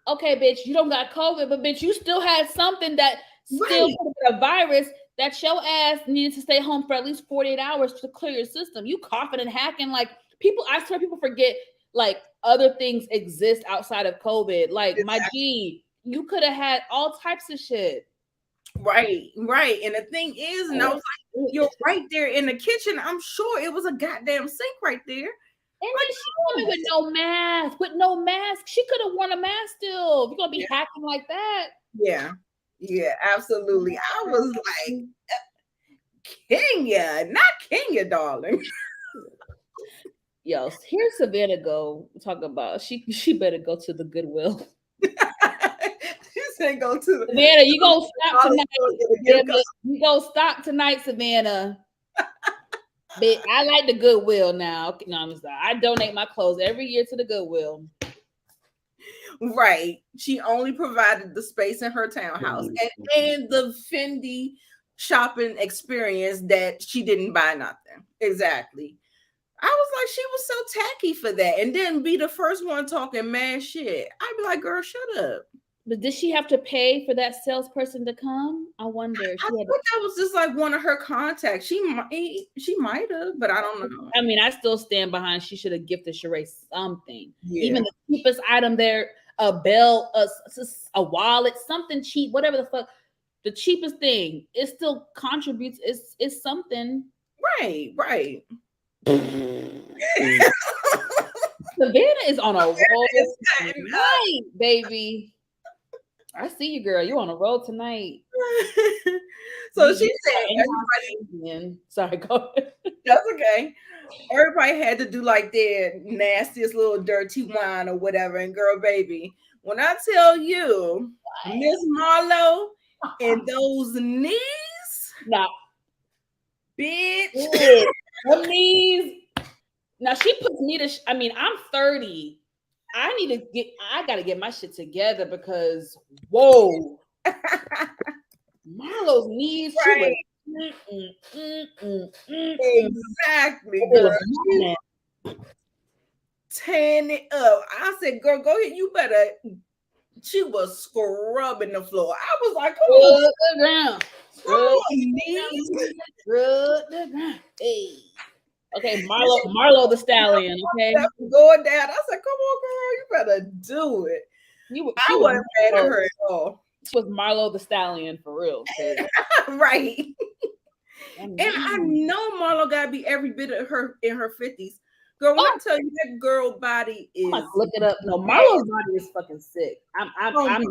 Speaker 2: okay, bitch, you don't got COVID, but bitch, you still had something that still a virus that your ass needed to stay home for at least 48 hours to clear your system. You coughing and hacking like people. I swear people forget like other things exist outside of COVID. Like my G, you could have had all types of shit.
Speaker 1: Right. And the thing is, and I was like, you're right there in the kitchen. I'm sure it was a goddamn sink right there.
Speaker 2: And then she coming with no mask. She could have worn a mask still. If you're gonna be hacking like that.
Speaker 1: Yeah, absolutely. I was like, Kenya, not Kenya, darling.
Speaker 2: Yo, here's Savannah go talk about she better go to the Goodwill.
Speaker 1: She said go to the
Speaker 2: Savannah, you gonna stop tonight. You gonna stop tonight, Savannah. But I like the Goodwill now. No, I'm sorry. I donate my clothes every year to the Goodwill.
Speaker 1: Right. She only provided the space in her townhouse and the Fendi shopping experience that she didn't buy nothing. Exactly. I was like, she was so tacky for that. And then be the first one talking mad shit. I'd be like, girl, shut up.
Speaker 2: But did she have to pay for that salesperson to come? I wonder.
Speaker 1: I thought that was just like one of her contacts. She might have, but I don't know.
Speaker 2: I mean, I still stand behind. She should have gifted Sheree something,
Speaker 1: Yeah.
Speaker 2: even the cheapest item there, a belt, a wallet, something cheap, whatever the fuck. The cheapest thing, it still contributes. It's something.
Speaker 1: Right.
Speaker 2: Savannah is on a roll tonight, baby. I see you, girl. You on a roll tonight.
Speaker 1: So she said, everybody.
Speaker 2: Sorry, go ahead.
Speaker 1: That's okay. Everybody had to do like their nastiest little dirty wine or whatever. And girl, baby, when I tell you, Miss Marlo and those knees,
Speaker 2: now,
Speaker 1: bitch,
Speaker 2: her knees. Now she puts Nita. I mean, I'm 30. I gotta get my shit together because whoa, Marlo's knees.
Speaker 1: Right. Exactly, girl. Tan it up. I said, girl, go ahead. You better. She was scrubbing the floor. I was like, come on,
Speaker 2: the ground.
Speaker 1: Scrub
Speaker 2: the ground. Hey. Okay, Marlo the Stallion. Okay,
Speaker 1: going down. I said, "Come on, girl, you better do it." I wasn't mad at her at all.
Speaker 2: She was Marlo the Stallion for real,
Speaker 1: right? And I know Marlo gotta be every bit of her in her 50s. Girl, when I tell you that girl body is,
Speaker 2: look it up. No, Marlo's body is fucking sick. I'm not.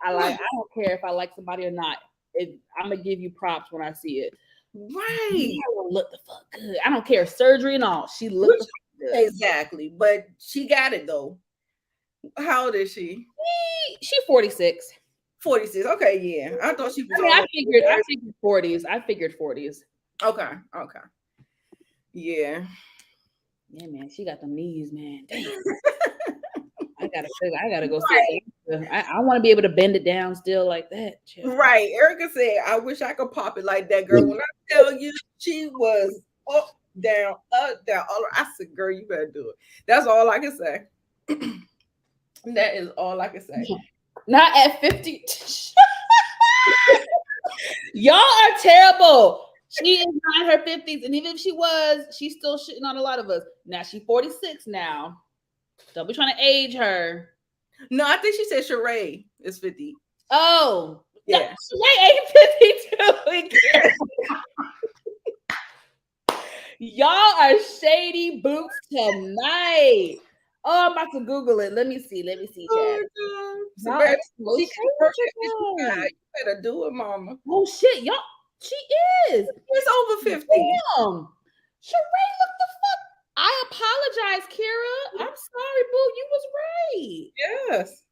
Speaker 2: I don't care if I like somebody or not. I'm gonna give you props when I see it.
Speaker 1: Right.
Speaker 2: Look the fuck good. I don't care. Surgery and all. She looks good.
Speaker 1: Exactly. But she got it though. How old is she?
Speaker 2: She's 46.
Speaker 1: 46. Okay, yeah. I thought she was.
Speaker 2: I figured 40s. I figured 40s.
Speaker 1: Okay. Yeah.
Speaker 2: Yeah, man. She got the knees, man. Damn. I gotta go sit there. I want to be able to bend it down still like that.
Speaker 1: Right. Erica said, I wish I could pop it like that, girl. When I tell you she was up, down. I said, girl, you better do it. That's all I can say. That is all I can say.
Speaker 2: Not at 50. Y'all are terrible. She is not in her 50s. And even if she was, she's still shitting on a lot of us. Now she's 46 now. Don't be trying to age her.
Speaker 1: No, I think she said Sheree is 50.
Speaker 2: Oh,
Speaker 1: yeah.
Speaker 2: Sheree ain't 52. Y'all are shady boots tonight. Oh, I'm about to Google it. Let me see. Chat.
Speaker 1: You better do it, mama.
Speaker 2: Oh shit, y'all. She is.
Speaker 1: She's over 50.
Speaker 2: Damn. Sheree, look the fuck. I apologize, Kira. I'm sorry, boo. You was right.
Speaker 1: Yes.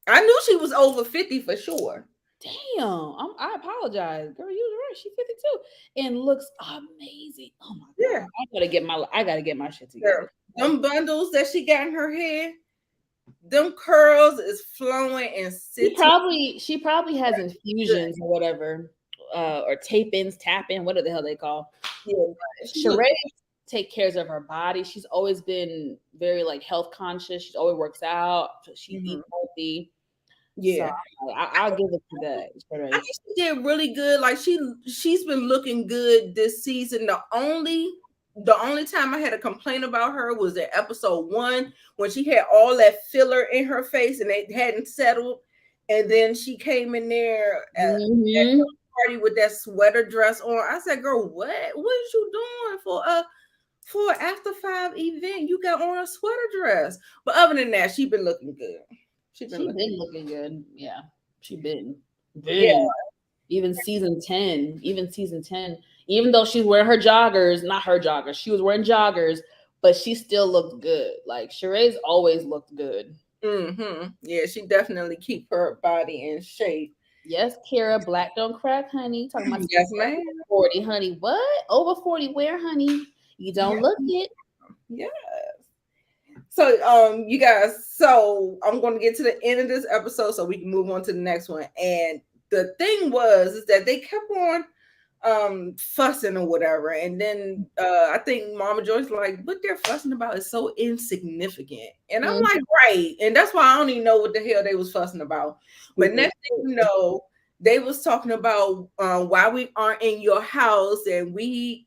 Speaker 1: I knew she was over 50 for sure.
Speaker 2: Damn. I apologize. Girl, you was right. She's 52 and looks amazing. Oh my god.
Speaker 1: Yeah.
Speaker 2: I gotta get my shit together.
Speaker 1: Them bundles that she got in her hair, them curls is flowing and sitting.
Speaker 2: She probably has infusions or whatever. Or tap-in, whatever the hell they call. Yeah. Sheree take cares of her body. She's always been very like health conscious. She always works out. She eats healthy.
Speaker 1: Yeah,
Speaker 2: so, I'll give it to that.
Speaker 1: I think she did really good. Like she's been looking good this season. The only time I had a complaint about her was in episode 1 when she had all that filler in her face and it hadn't settled. And then she came in there at the party with that sweater dress on. I said, "Girl, what is you doing for an after 5 event? You got on a sweater dress." But other than that, she's been looking good.
Speaker 2: She's been looking good. Yeah, she been.
Speaker 1: Yeah.
Speaker 2: Even season 10. Even though she's wearing her joggers, not her joggers, she was wearing joggers, but she still looked good. Like Sheree's always looked good.
Speaker 1: Yeah, she definitely keep her body in shape.
Speaker 2: Yes, Kara, black don't crack, honey. Talking about
Speaker 1: yes, ma'am.
Speaker 2: 40, honey. What? Over 40? Where, honey? You don't look it.
Speaker 1: Yes. So, you guys, so I'm going to get to the end of this episode so we can move on to the next one. And the thing is that they kept on fussing or whatever, and then I think Mama Joy's like, what they're fussing about is so insignificant, and I'm like, right, and that's why I don't even know what the hell they was fussing about. But next thing you know, they was talking about why we aren't in your house, and we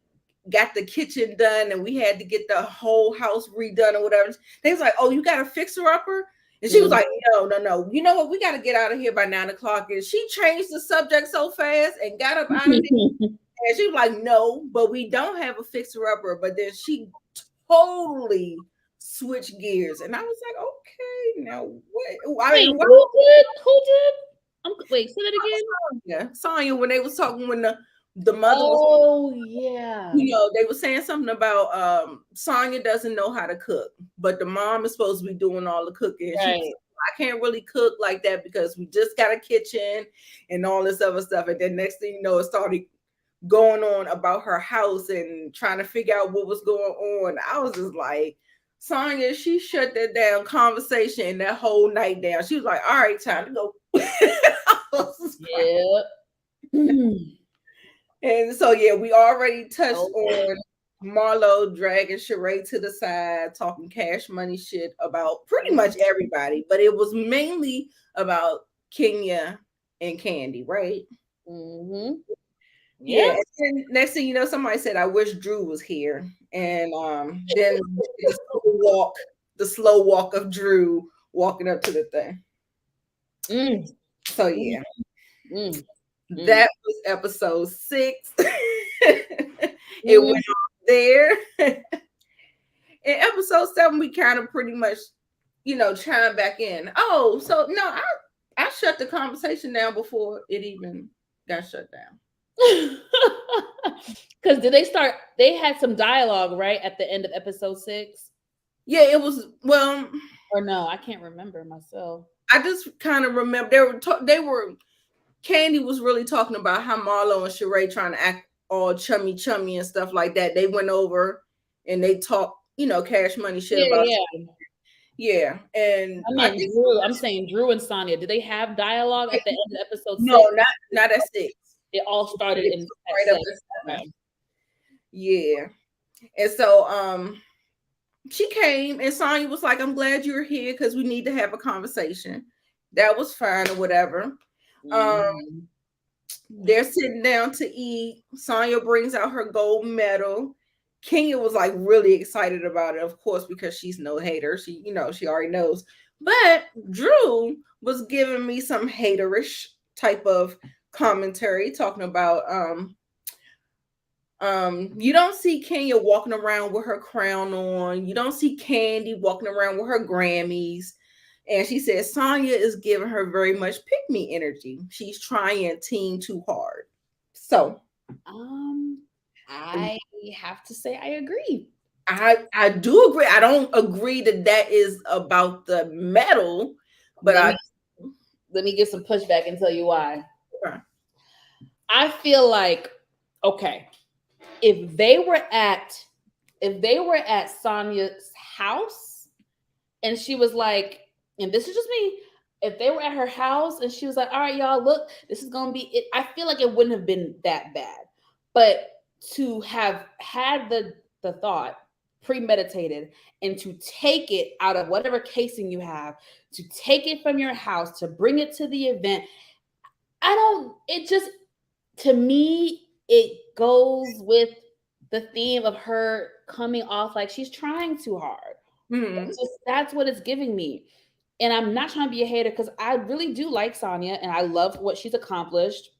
Speaker 1: got the kitchen done, and we had to get the whole house redone or whatever. They was like, oh, you got a fixer-upper? And she was like, no. You know what? We got to get out of here by 9 o'clock. And she changed the subject so fast and got up out of there. And she was like, no, but we don't have a fixer-upper. But then she totally switched gears. And I was like, okay, now what?
Speaker 2: Wait, who did? Wait, say that again.
Speaker 1: Yeah, Sanya, when they was talking, when the mother was,
Speaker 2: yeah,
Speaker 1: they were saying something about Sanya doesn't know how to cook, but the mom is supposed to be doing all the cooking.
Speaker 2: Right.
Speaker 1: I can't really cook like that because we just got a kitchen and all this other stuff. And then next thing you know, it started going on about her house and trying to figure out what was going on. I was just like, Sanya, she shut that down conversation and that whole night down. She was like, all right, time to go.
Speaker 2: Yeah.
Speaker 1: And so, yeah, we already touched on Marlo dragging Sheree to the side, talking cash money shit about pretty much everybody, but it was mainly about Kenya and Kandi, right?
Speaker 2: Mm-hmm.
Speaker 1: Yeah. And next thing you know, somebody said, I wish Drew was here. And then the slow walk of Drew walking up to the thing. So, yeah. That was episode 6. It went on there. In episode 7, we kind of pretty much, chime back in. Oh, so no, I shut the conversation down before it even got shut down.
Speaker 2: Because they had some dialogue, right, at the end of episode 6?
Speaker 1: Yeah, it was, well.
Speaker 2: Or no, I can't remember myself.
Speaker 1: I just kind of remember Kandi was really talking about how Marlo and Sheree trying to act all chummy and stuff like that. They went over and they talked, cash money shit about. Yeah. And
Speaker 2: I'm saying Drew and Sanya. Did they have dialogue at the end of episode 6?
Speaker 1: No, not at 6.
Speaker 2: It all started in
Speaker 1: right up. Yeah. And so she came and Sanya was like, I'm glad you're here because we need to have a conversation. That was fine or whatever. They're sitting down to eat. Sanya brings out her gold medal. Kenya was like really excited about it, of course, because she's no hater. She, she already knows. But Drew was giving me some haterish type of commentary, talking about you don't see Kenya walking around with her crown on. You don't see Kandi walking around with her Grammys. And she said Sanya is giving her very much pick-me energy. She's trying teen too hard. So
Speaker 2: I have to say I agree.
Speaker 1: I do agree. I don't agree that is about the medal, but
Speaker 2: let me get some pushback and tell you why.
Speaker 1: Okay.
Speaker 2: I feel like, okay, if they were at Sanya's house and she was like, and this is just me, if they were at her house and she was like, all right, y'all, look, this is going to be it. I feel like it wouldn't have been that bad. But to have had the thought premeditated and to take it out of whatever casing you have, to take it from your house, to bring it to the event, to me, it goes with the theme of her coming off like she's trying too hard. Mm-hmm. That's what it's giving me. And I'm not trying to be a hater because I really do like Sanya and I love what she's accomplished.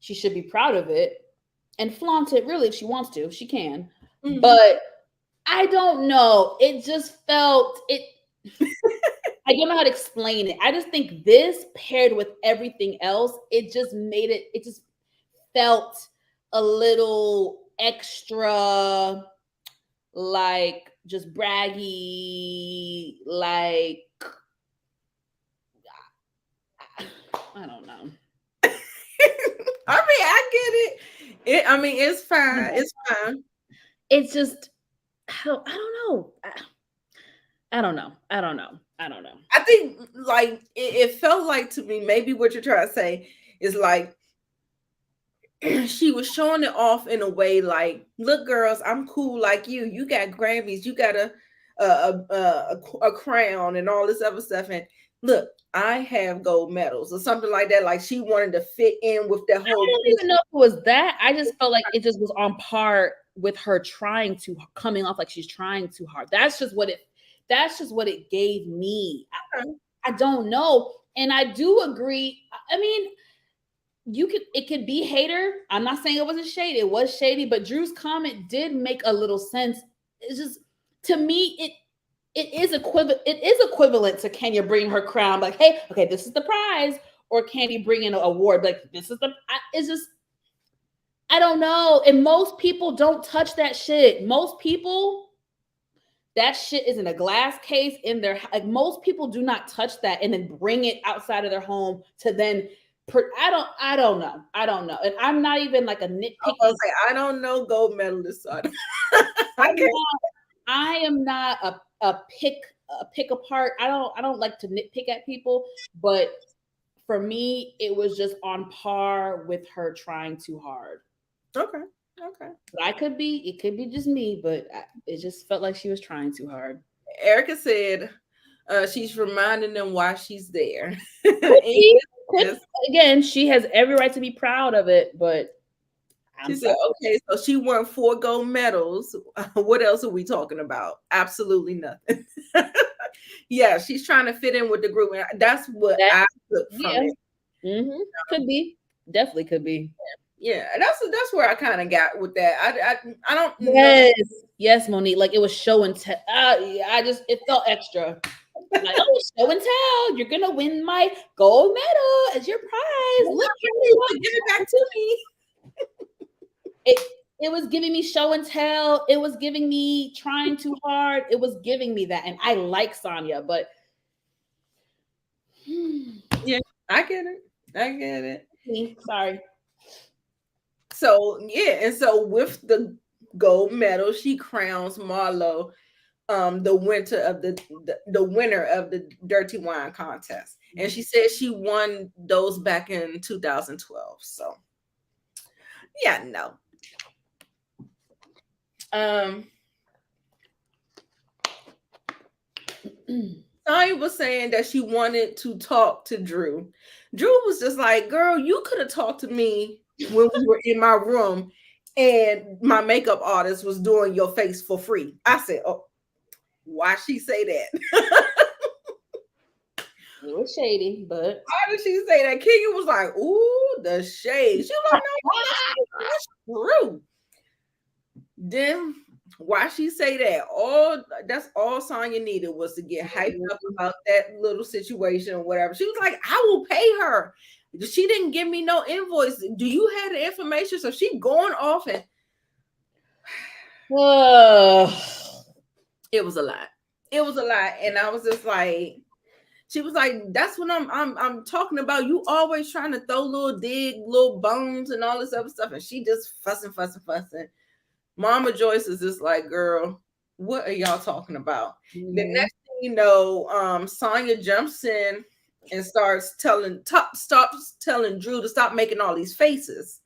Speaker 2: She should be proud of it and flaunt it really if she wants to. She can. Mm-hmm. But I don't know. It just felt it. I don't know how to explain it. I just think this paired with everything else, it just felt a little extra, like just braggy, like I don't know.
Speaker 1: I mean, I get it. It's fine. It's fine.
Speaker 2: it's just I don't know. I don't know. I don't know. I don't know.
Speaker 1: I think like it felt like to me, maybe what you're trying to say is like she was showing it off in a way like, look, girls, I'm cool like you. You got Grammys, you got a crown and all this other stuff. And look, I have gold medals or something like that. Like she wanted to fit in with that
Speaker 2: I
Speaker 1: whole.
Speaker 2: don't even know if it was that. I just felt like it just was on par with her trying to coming off like she's trying too hard. That's just what it gave me. I don't know. And I do agree. I mean, it could be hater. I'm not saying it wasn't shady. It was shady, but Drew's comment did make a little sense. It's just, to me, it is equivalent to Kenya bringing her crown, like, hey, okay, this is the prize, or Kandi bringing an award, like this is it's just, I don't know. And most people don't touch that shit. Most people, that shit is in a glass case in their, like, most people do not touch that and then bring it outside of their home to then I don't know. And I'm not even like a nitpicky.
Speaker 1: I don't know gold medalist. So
Speaker 2: I am not a pick apart. I don't like to nitpick at people, but for me, it was just on par with her trying too hard.
Speaker 1: Okay.
Speaker 2: But it could be just me, but it just felt like she was trying too hard.
Speaker 1: Erica said she's reminding them why she's there.
Speaker 2: Again, she has every right to be proud of it, but
Speaker 1: she said, okay, so she won 4 gold medals. What else are we talking about? Absolutely nothing. Yeah, she's trying to fit in with the group. And that's what I took from it.
Speaker 2: Mm-hmm. Could be. Definitely could be.
Speaker 1: Yeah, that's where I kind of got with that. I don't know.
Speaker 2: Yes, Monique. Like it was show and tell. It felt extra. Like, oh, show and tell. You're gonna win my gold medal as your prize. Look,
Speaker 1: give it back to me.
Speaker 2: It was giving me show and tell. It was giving me trying too hard. It was giving me that, and I like Sanya, but
Speaker 1: yeah, I get it.
Speaker 2: Sorry.
Speaker 1: So yeah, and so with the gold medal, she crowns Marlo the winner of the Dirty Wine contest. And she said she won those back in 2012. So yeah, no. Sanya was saying that she wanted to talk to Drew. Drew was just like, girl, you could have talked to me when we were in my room and my makeup artist was doing your face for free. I said, oh, why she say that?
Speaker 2: It was shady, but
Speaker 1: why did she say that? Kenya was like, ooh, the shade. She was like, no, that's true. Then why she say that? That's all Sanya needed was to get hyped up about that little situation or whatever. She was like, I will pay her. She didn't give me no invoice. Do you have the information? So she going off and it was a lot. It was a lot. And I was just like, she was like, that's what I'm talking about. You always trying to throw little bones and all this other stuff. And she just fussing. Mama Joyce is just like, girl, what are y'all talking about? Mm-hmm. The next thing you know, Sanya jumps in and starts telling Drew to stop making all these faces.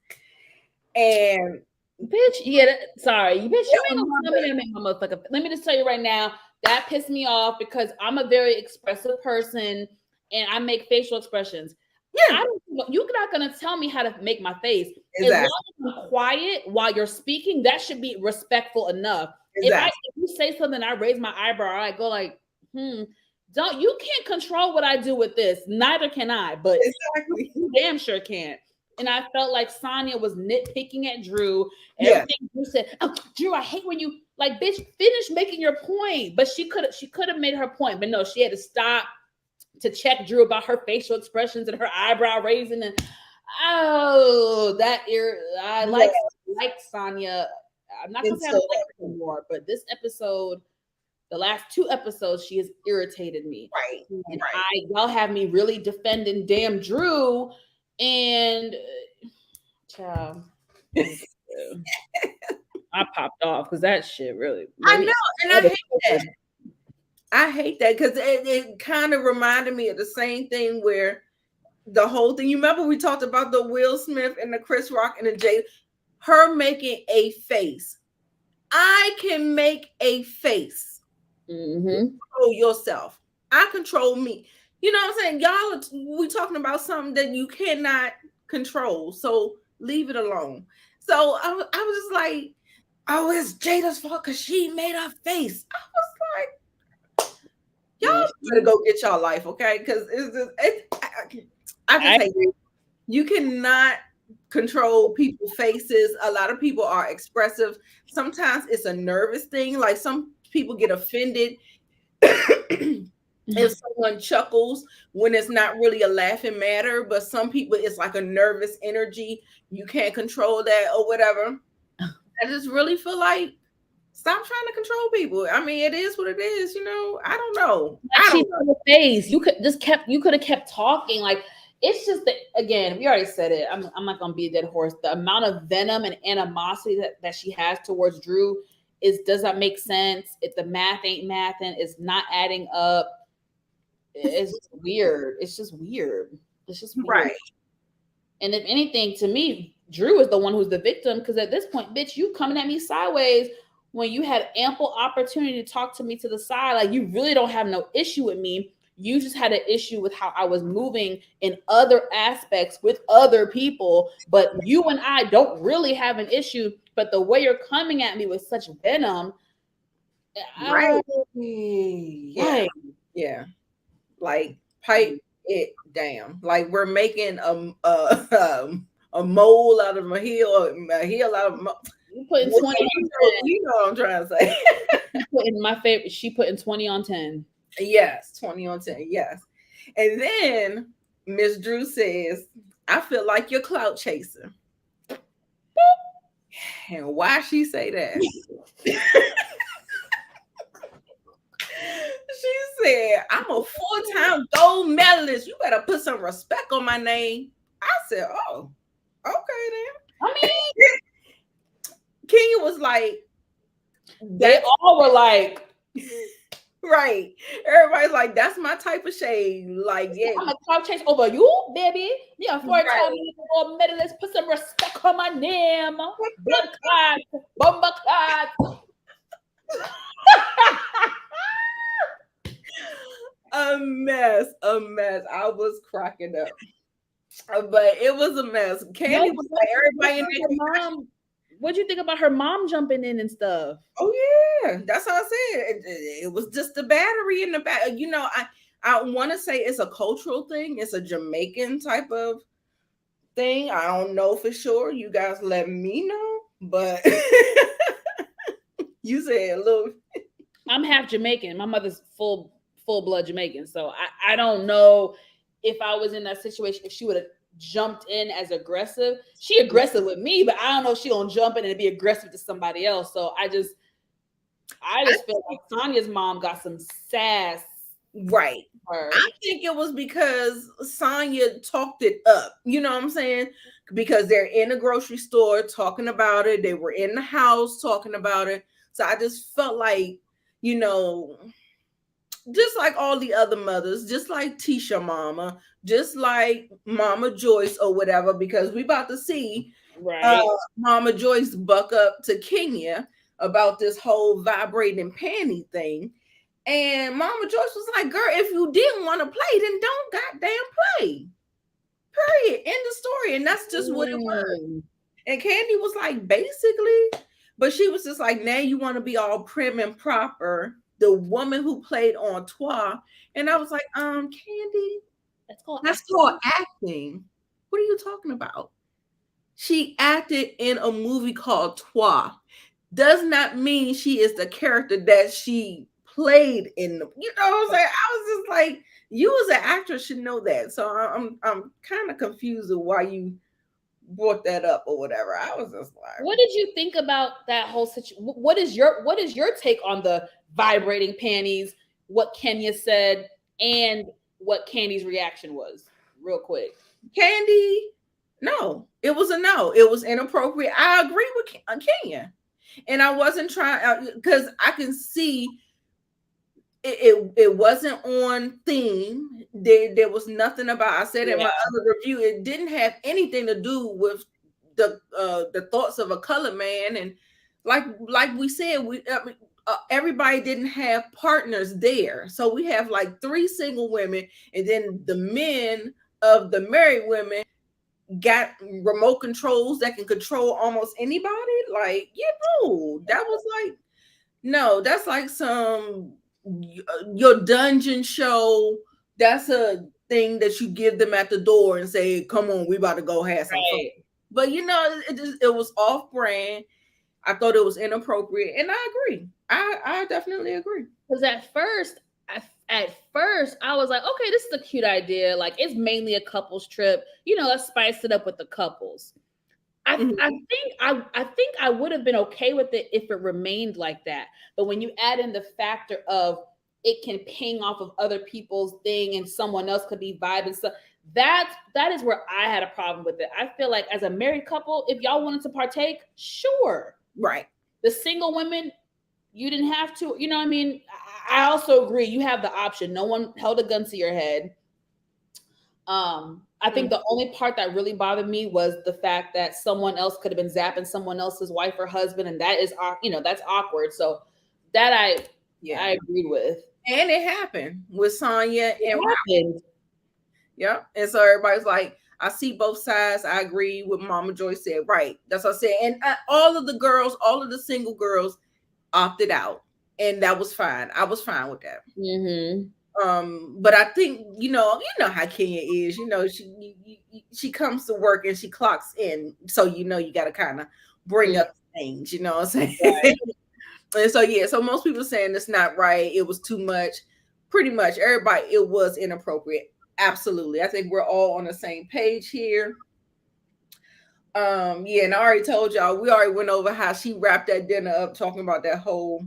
Speaker 1: And
Speaker 2: bitch, sorry, you bitch, you ain't gonna make my motherfucker. Let me just tell you right now, that pissed me off because I'm a very expressive person and I make facial expressions. Yeah, you're not gonna tell me how to make my face. Exactly. As long as I'm quiet while you're speaking, that should be respectful enough. Exactly. If you say something, I raise my eyebrow, I go like, you can't control what I do with this. Neither can I, but exactly. You damn sure can't. And I felt like Sanya was nitpicking at Drew. Everything Drew said, oh, Drew, I hate when you like, bitch, finish making your point. But she could have made her point, but no, she had to stop to check Drew about her facial expressions and her eyebrow raising. And I like Sanya. I'm not gonna say I like her anymore, but this episode, the last 2 episodes, she has irritated me.
Speaker 1: Right.
Speaker 2: And y'all have me really defending damn Drew. And child, I popped off because that shit really.
Speaker 1: I know, and I hate that. I hate that because it kind of reminded me of the same thing where the whole thing. You remember we talked about the Will Smith and the Chris Rock and the Jay, her making a face. I can make a face. Control yourself. I control me. You know what I'm saying? Y'all, we talking about something that you cannot control. So leave it alone. So I was just like, oh, it's Jada's fault because she made her face. I was like, y'all better go get y'all life, okay? Because it's just, I just hate it. You cannot control people's faces. A lot of people are expressive. Sometimes it's a nervous thing. Like some people get offended if someone chuckles when it's not really a laughing matter, but some people it's like a nervous energy. You can't control that or whatever. I just really feel like stop trying to control people. I mean, it is what it is, you know. I don't know.
Speaker 2: Like she put the face. You could have kept talking. Like it's just that again, we already said it. I'm not gonna be a dead horse. The amount of venom and animosity that she has towards Drew does not make sense. If the math ain't mathing, it's not adding up. It's just weird. It's just weird. It's just weird. Right. And if anything, to me, Drew is the one who's the victim because at this point, bitch, you coming at me sideways when you had ample opportunity to talk to me to the side. Like you really don't have no issue with me. You just had an issue with how I was moving in other aspects with other people. But you and I don't really have an issue. But the way you're coming at me with such venom,
Speaker 1: right? Yeah. Like pipe it down. Like we're making a mole out of a hill out of
Speaker 2: you putting 20 on 10.
Speaker 1: You know what I'm trying to say.
Speaker 2: Putting my favorite, she putting 20 on 10.
Speaker 1: Yes, 20 on 10. Yes. And then Miss Drew says, I feel like you're clout chasing. And why she say that? She said, I'm a full-time gold medalist. You better put some respect on my name. I said, oh, okay then.
Speaker 2: I mean,
Speaker 1: Kenya was like,
Speaker 2: they all were like,
Speaker 1: right. Everybody's like, that's my type of shade. Like, yeah.
Speaker 2: I'm a clout chase over you, baby. Me a four-time gold medalist. Put some respect on my name. Blood clot, bomba clot.
Speaker 1: A mess. I was cracking up, but it was a mess. Kandi was like, everybody in there.
Speaker 2: Mom, what'd you think about her mom jumping in and stuff?
Speaker 1: Oh yeah, that's how I said. It was just the battery in the back. You know, I want to say it's a cultural thing. It's a Jamaican type of thing. I don't know for sure. You guys let me know, but you said a little.
Speaker 2: I'm half Jamaican. My mother's full blood Jamaican. So I don't know if I was in that situation, if she would have jumped in as aggressive. She aggressive with me, but I don't know if she gonna jump in and be aggressive to somebody else. So I just feel like Sanya's mom got some sass.
Speaker 1: Right. I think it was because Sanya talked it up. You know what I'm saying? Because they're in a grocery store talking about it. They were in the house talking about it. So I just felt like, you know, just like all the other mothers, just like Tisha mama, just like Mama Joyce or whatever, because we about to see Mama Joyce buck up to Kenya about this whole vibrating panty thing. And Mama Joyce was like, girl, if you didn't want to play, then don't goddamn play. Period. End of story. And that's just what it was. And Kandi was like, basically, but she was just like, now you want to be all prim and proper. The woman who played on Twa. And I was like, Kandi, that's called acting. What are you talking about? She acted in a movie called Twa. Does not mean she is the character that she played in the, you know what I'm saying? I was just like, you as an actress should know that. So I'm kind of confused of why you brought that up or whatever. I was just like,
Speaker 2: what did you think about that whole situation? What is your take on the vibrating panties, what Kenya said, and what Kandi's reaction was? Real quick.
Speaker 1: Kandi, no, it was a no. It was inappropriate. I agree with Kenya. And I wasn't trying because I can see it wasn't on theme. There was nothing about. I said in my other review, it didn't have anything to do with the thoughts of a colored man. And like we said, everybody didn't have partners there, so we have like 3 single women, and then the men of the married women got remote controls that can control almost anybody. Like, that was like, no, that's like some your dungeon show. That's a thing that you give them at the door and say, "Come on, we about to go have some fun." But it was off brand. I thought it was inappropriate, and I agree. I definitely agree.
Speaker 2: Because at first I was like, okay, this is a cute idea. Like, it's mainly a couples trip. Let's spice it up with the couples. I think I would have been okay with it if it remained like that. But when you add in the factor of it can ping off of other people's thing and someone else could be vibing, so that is where I had a problem with it. I feel like as a married couple, if y'all wanted to partake, sure.
Speaker 1: Right.
Speaker 2: The single women, you didn't have to. You know what I mean? I also agree. You have the option. No one held a gun to your head. I think the only part that really bothered me was the fact that someone else could have been zapping someone else's wife or husband, and that is, that's awkward. So that I agreed with.
Speaker 1: And it happened with Sanya and Rhoa. Yeah. And so everybody's like, I see both sides. I agree with Mama Joy said. Right. That's what I said. And all of the single girls opted out. And that was fine. I was fine with that.
Speaker 2: Mm-hmm.
Speaker 1: But I think, you know how Kenya is. She comes to work and she clocks in. So you got to kind of bring up things, you know what I'm saying? Right. And so most people saying it's not right. It was too much. Pretty much everybody, it was inappropriate. Absolutely. I think we're all on the same page here. And I already told y'all, we already went over how she wrapped that dinner up talking about that whole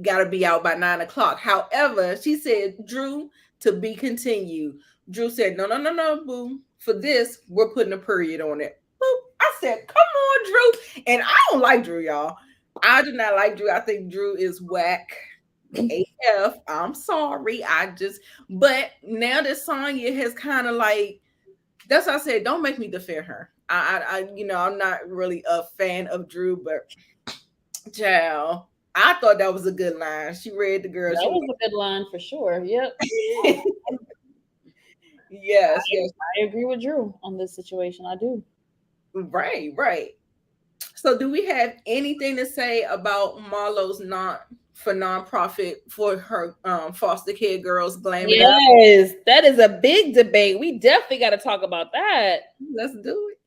Speaker 1: gotta be out by 9 o'clock. However, she said, Drew, to be continued. Drew said, no, boo. For this, we're putting a period on it. Boop. I said, come on, Drew. And I don't like Drew, y'all. I do not like Drew. I think Drew is whack. AF. I'm sorry. But now that Sanya has kind of like, that's why I said, don't make me defend her. I'm not really a fan of Drew, but child, I thought that was a good line. She read the girl.
Speaker 2: That was a good line for sure. Yep.
Speaker 1: Yes.
Speaker 2: I agree with Drew on this situation. I do.
Speaker 1: Right. So do we have anything to say about Marlo's nonprofit for her foster care girls glamming?
Speaker 2: Yes, that is a big debate. We definitely got to talk about that.
Speaker 1: Let's do it.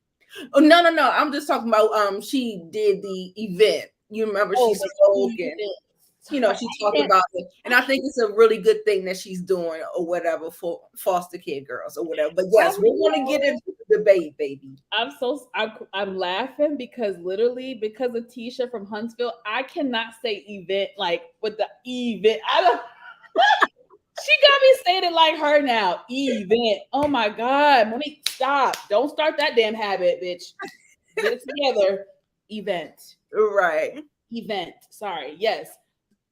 Speaker 1: Oh, no. I'm just talking about she did the event. You remember she spoke and she talked about it. And I think it's a really good thing that she's doing or whatever for foster care girls or whatever. But yes, we're going to get into the debate, baby.
Speaker 2: I'm laughing because literally because of Tisha from Huntsville, I cannot say event like with the event. She got me saying it like her now. Event. Oh my God. Monique, stop. Don't start that damn habit, bitch. Get it together. Event.
Speaker 1: Right.
Speaker 2: Event. Sorry. Yes.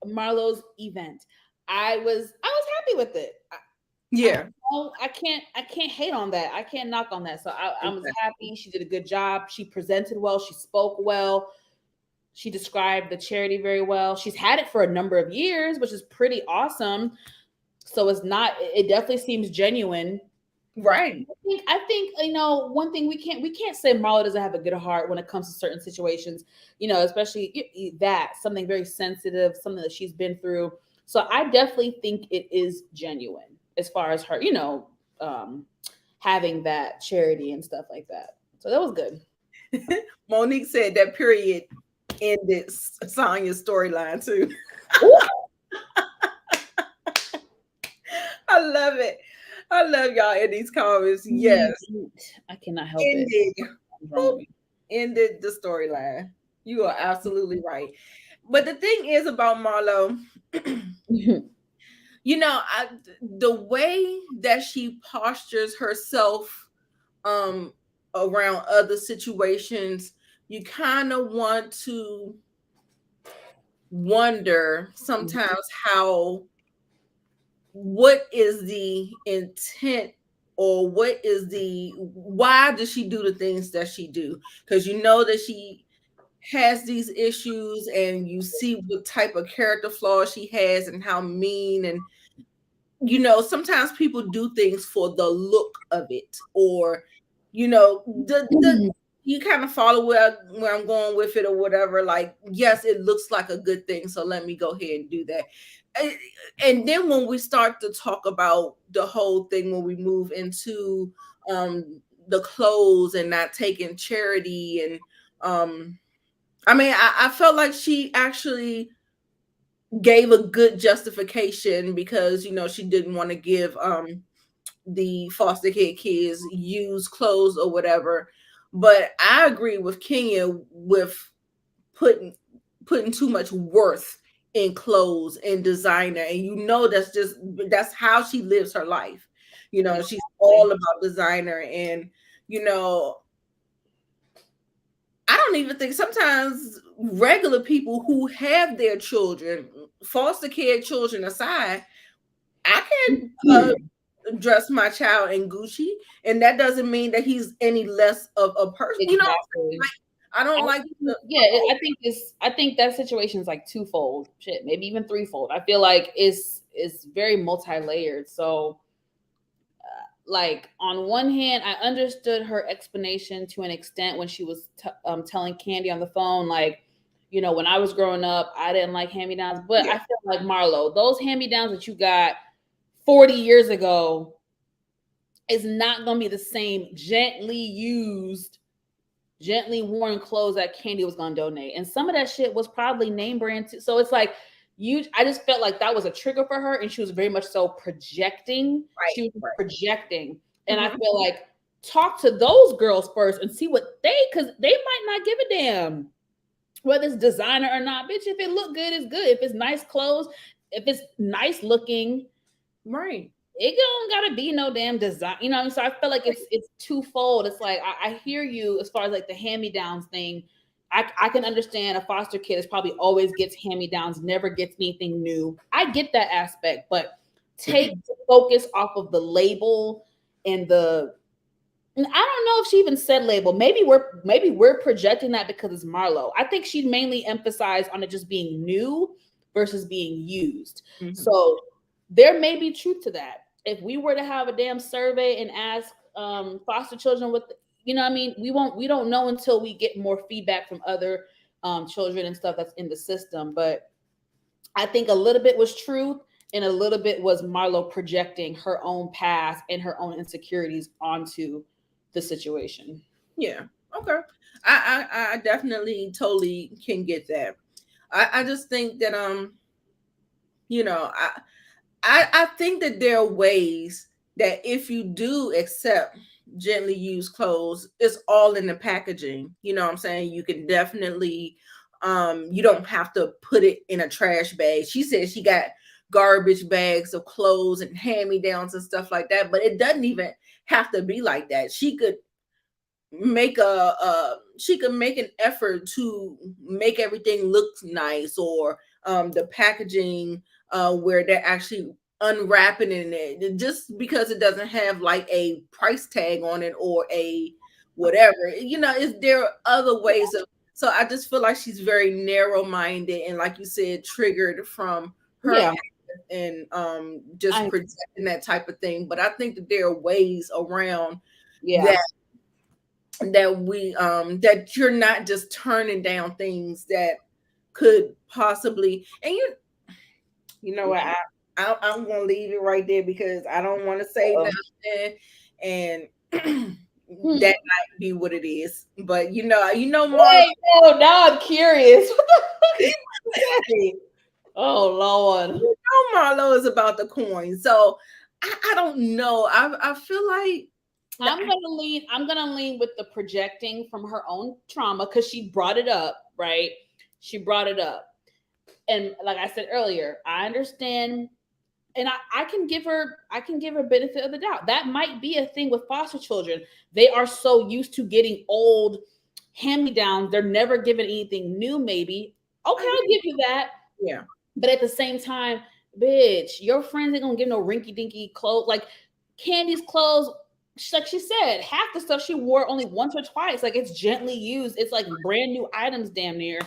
Speaker 2: Marlo's event. I was happy with it. I can't hate on that. I can't knock on that. So I was happy. She did a good job. She presented well. She spoke well. She described the charity very well. She's had it for a number of years, which is pretty awesome. So it definitely seems genuine.
Speaker 1: Right.
Speaker 2: I think one thing we can't say Marlo doesn't have a good heart when it comes to certain situations, especially that something very sensitive, something that she's been through. So I definitely think it is genuine as far as her, having that charity and stuff like that. So that was good.
Speaker 1: Monique said that period ended Sanya's storyline too. I love it. I love y'all in these comments. Yes.
Speaker 2: I cannot help it.
Speaker 1: Ended the storyline. You are absolutely right. But the thing is about Marlo, the way that she postures herself around other situations you kind of want to wonder sometimes what is the intent, or why does she do the things that she do? Because you know that she has these issues, and you see what type of character flaws she has and how mean, and sometimes people do things for the look of it, or the you kind of follow where I'm going with it or whatever. Like, yes, it looks like a good thing, so let me go ahead and do that. And then when we start to talk about the whole thing, when we move into the clothes and not taking charity, and I mean, I felt like she actually gave a good justification, because she didn't want to give the foster kids used clothes or whatever. But I agree with Kenya with putting too much worth in clothes and designer, and that's how she lives her life. She's all about designer, and I don't even think sometimes regular people who have their children, foster care children aside, I can dress my child in Gucci, and that doesn't mean that he's any less of a person.
Speaker 2: Exactly.
Speaker 1: I don't like.
Speaker 2: I think that situation is like twofold, shit, maybe even threefold. I feel like it's very multi-layered. So, like, on one hand, I understood her explanation to an extent when she was telling Kandi on the phone, like, when I was growing up, I didn't like hand-me-downs, but I feel like, Marlo, those hand-me-downs that you got 40 years ago is not going to be the same gently used, gently worn clothes that Kandi was going to donate. And some of that shit was probably name brand too. So it's like, I just felt like that was a trigger for her, and she was very much so projecting.
Speaker 1: Right,
Speaker 2: she was projecting. And I feel like, talk to those girls first and see what because they might not give a damn whether it's designer or not. Bitch, if it look good, it's good. If it's nice clothes, if it's nice looking,
Speaker 1: right,
Speaker 2: it don't gotta be no damn design, So I feel like it's twofold. It's like, I hear you as far as like the hand-me-downs thing. I can understand a foster kid is probably always gets hand-me-downs, never gets anything new. I get that aspect, but take the focus off of the label and I don't know if she even said label. Maybe we're projecting that because it's Marlo. I think she mainly emphasized on it just being new versus being used. Mm-hmm. So there may be truth to that. If we were to have a damn survey and ask foster children we don't know until we get more feedback from other children and stuff that's in the system. But I think a little bit was truth, and a little bit was Marlo projecting her own past and her own insecurities onto the situation.
Speaker 1: Yeah. Okay. I definitely totally can get that. I just think that I think that there are ways that if you do accept gently used clothes, it's all in the packaging. You know what I'm saying? You can definitely you don't have to put it in a trash bag. She said she got garbage bags of clothes and hand-me-downs and stuff like that, but it doesn't even have to be like that. She could make an effort to make everything look nice, or the packaging where they're actually unwrapping in it, just because it doesn't have like a price tag on it or a whatever. Is there other ways of? So I just feel like she's very narrow-minded, and like you said, triggered from her and just projecting that type of thing. But I think that there are ways around that we that you're not just turning down things that could possibly. And you know what, I'm gonna leave it right there, because I don't want to say nothing, and that might be what it is. But Marlo.
Speaker 2: Wait, no, now I'm curious. Oh Lord.
Speaker 1: Marlo is about the coin, so I don't know. I feel like
Speaker 2: I'm gonna lean with the projecting from her own trauma, because she brought it up, right? She brought it up. And like I said earlier, I understand, and I can give her benefit of the doubt. That might be a thing with foster children. They are so used to getting old hand-me-downs. They're never given anything new, maybe. Okay, I'll give you that.
Speaker 1: Yeah.
Speaker 2: But at the same time, bitch, your friends ain't gonna give no rinky-dinky clothes. Like Kandi's clothes, like she said, half the stuff she wore only once or twice. Like it's gently used. It's like brand new items damn near.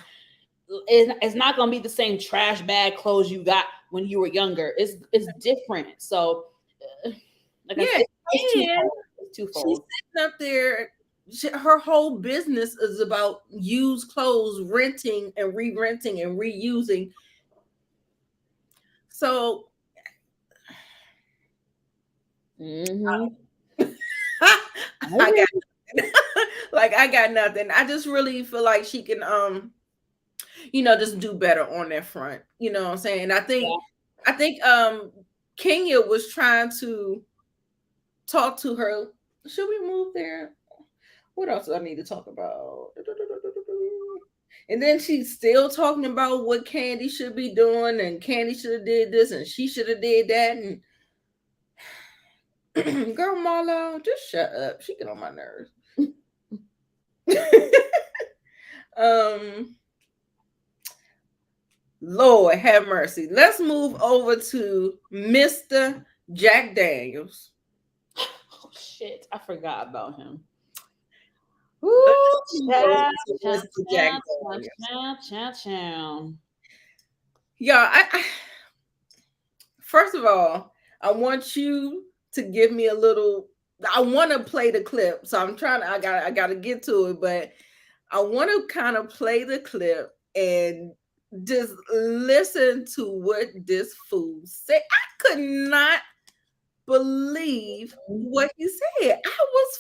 Speaker 2: It's not gonna be the same trash bag clothes you got when you were younger. It's different. So like
Speaker 1: Yeah,
Speaker 2: I said, it's
Speaker 1: she's
Speaker 2: twofold.
Speaker 1: sitting up there. Her whole business is about used clothes, renting and re-renting and reusing. So
Speaker 2: Mm-hmm.
Speaker 1: I got like I got nothing. I just really feel like she can just do better on that front. You know what I'm saying? I think Kenya was trying to talk to her. Should we move there? What else do I need to talk about? And then she's still talking about what Kandi should be doing, and Kandi should have did this, and she should have did that. And girl, Marlo, just shut up. She get on my nerves. Lord have mercy. Let's move over to Mr. Jack Daniels.
Speaker 2: Oh shit, I forgot about him.
Speaker 1: Y'all, first of all, I want you to give me a little. I want to play the clip, so I'm trying. I gotta get to it, but I want to kind of play the clip and just listen to what this fool said. I could not believe what he said. I was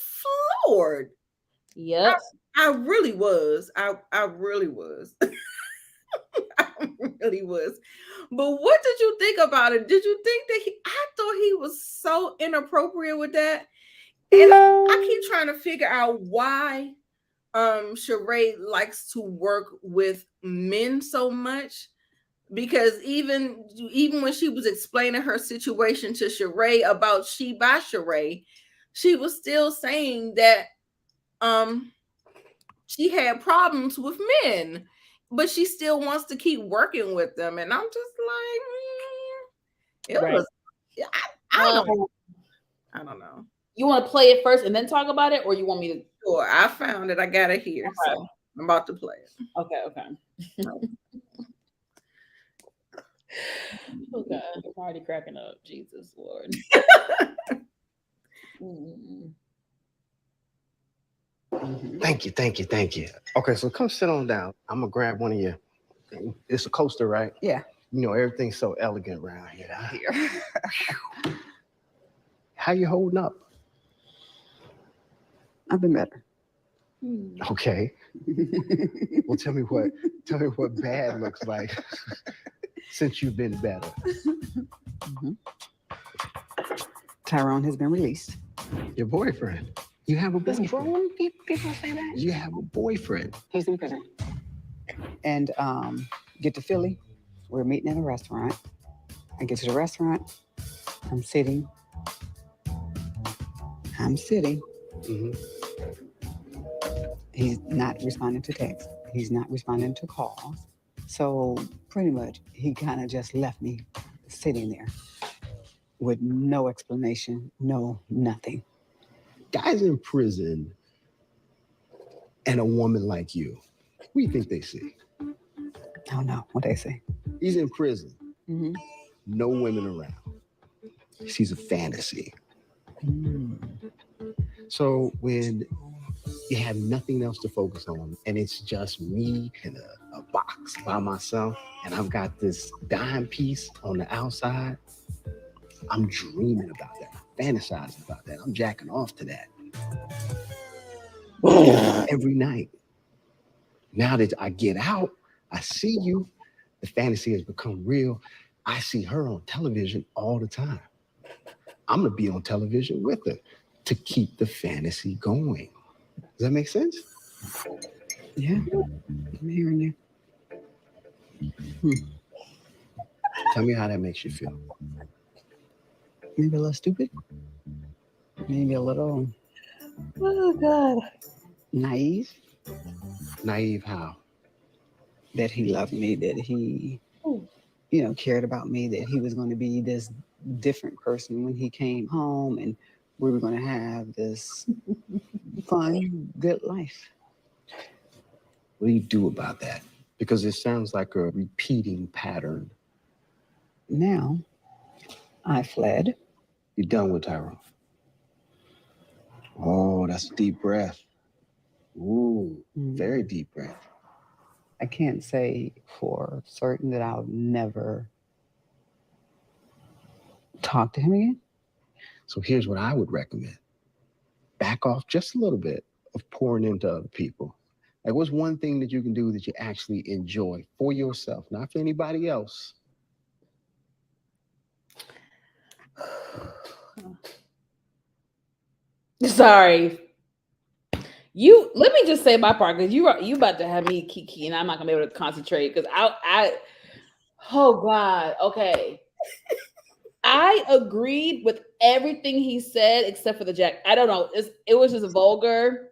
Speaker 1: floored.
Speaker 2: Yep.
Speaker 1: I really was. I really was. I really was. But what did you think about it? Did you think that I thought he was so inappropriate with that? And I keep trying to figure out why Sheree likes to work with men so much, because even when she was explaining her situation to Sheree about She by Sheree, she was still saying that she had problems with men, but she still wants to keep working with them. And I'm just like, it was. I don't know.
Speaker 2: You want to play it first and then talk about it, or you want me to?
Speaker 1: Sure, I found it. I got it here, so I'm about to play it.
Speaker 2: Okay. Okay, I'm already cracking up. Jesus Lord.
Speaker 6: Thank you. Okay, so come sit on down. I'm gonna grab one of your. It's a coaster, right?
Speaker 7: Yeah.
Speaker 6: You know everything's so elegant around here. How you holding up?
Speaker 7: I've been better.
Speaker 6: Okay. Well, tell me what bad looks like since you've been better.
Speaker 7: Tyrone has been released.
Speaker 6: Your boyfriend. You have a boyfriend.
Speaker 7: People say that.
Speaker 6: You have a boyfriend.
Speaker 7: He's in prison. And get to Philly. We're meeting at a restaurant. I get to the restaurant. I'm sitting.
Speaker 6: Mm-hmm.
Speaker 7: He's not responding to texts. He's not responding to calls. So pretty much he kind of just left me sitting there with no explanation, no nothing.
Speaker 6: Guys in prison and a woman like you, what do you think they see?
Speaker 7: I don't know what they say.
Speaker 6: He's in prison.
Speaker 7: Mm-hmm.
Speaker 6: No women around. He sees a fantasy. So when you have nothing else to focus on and it's just me in a box by myself and I've got this dime piece on the outside, I'm dreaming about that. I'm fantasizing about that. I'm jacking off to that. Every night. Now that I get out, I see you, the fantasy has become real. I see her on television all the time. I'm gonna be on television with her to keep the fantasy going. Does that make sense?
Speaker 7: Yeah, I'm hearing you.
Speaker 6: Tell me how that makes you feel.
Speaker 7: Maybe a little stupid. Maybe a little
Speaker 2: Oh God.
Speaker 7: naive.
Speaker 6: Naive how?
Speaker 7: That he loved me, that he, cared about me, that he was going to be this different person when he came home, and we were going to have this fun, good life.
Speaker 6: What do you do about that? Because it sounds like a repeating pattern.
Speaker 7: Now, I fled.
Speaker 6: You're done with Tyrone. Oh, that's a deep breath. Ooh, very deep breath.
Speaker 7: I can't say for certain that I'll never talk to him again.
Speaker 6: So here's what I would recommend. Back off just a little bit of pouring into other people. Like, what's one thing that you can do that you actually enjoy for yourself, not for anybody else?
Speaker 2: Sorry. Let me just say my part, because you about to have me kiki and I'm not gonna be able to concentrate because I oh God, okay. I agreed with everything he said except for the jack. I don't know. It was just vulgar.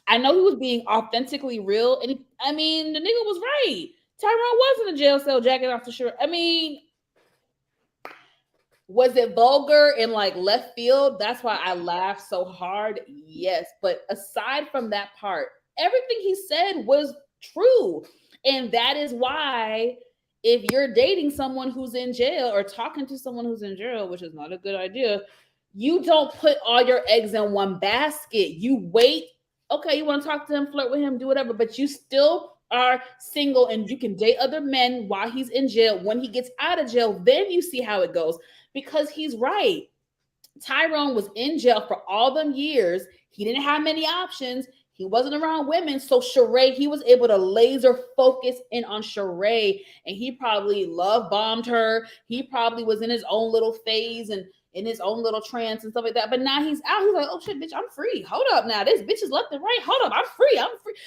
Speaker 2: I know he was being authentically real, and the nigga was right. Tyrone was in a jail cell jacking off the shore. Was it vulgar and like left field? That's why I laughed so hard. Yes. But aside from that part, everything he said was true. And that is why if you're dating someone who's in jail or talking to someone who's in jail, which is not a good idea, you don't put all your eggs in one basket. You wait. Okay, you want to talk to him, flirt with him, do whatever, but you still are single and you can date other men while he's in jail. When he gets out of jail, then you see how it goes. Because he's right. Tyrone was in jail for all them years. He didn't have many options. He wasn't around women. So Sheree, he was able to laser focus in on Sheree. And he probably love bombed her. He probably was in his own little phase and in his own little trance and stuff like that. But now he's out. He's like, oh shit, bitch, I'm free. Hold up now. This bitch is left and right. Hold up. I'm free.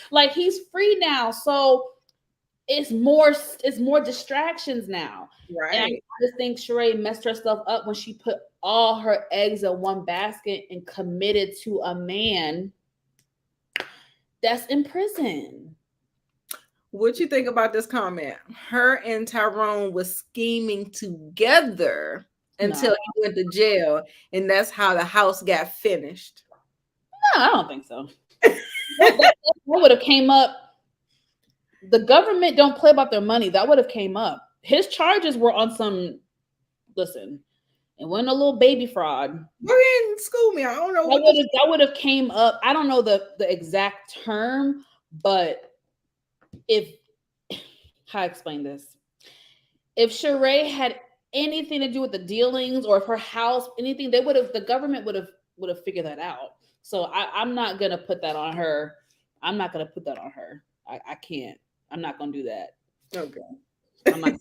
Speaker 2: Like, he's free now. So it's more distractions now.
Speaker 1: Right.
Speaker 2: And I just think Sheree messed herself up when she put all her eggs in one basket and committed to a man that's in prison.
Speaker 1: What you think about this comment? Her and Tyrone was scheming together until he went to jail, and that's how the house got finished.
Speaker 2: No, I don't think so. that would have came up. The government don't play about their money. That would have came up. His charges were on some. Listen, it wasn't a little baby fraud.
Speaker 1: Go ahead and school me. I don't know
Speaker 2: that would have came up. I don't know the exact term, but how I explain this? If Sheree had anything to do with the dealings or if her house, anything, the government would have figured that out. So I'm not gonna put that on her. I'm not gonna put that on her. I can't. I'm not gonna do that.
Speaker 1: Okay.
Speaker 2: I'm not.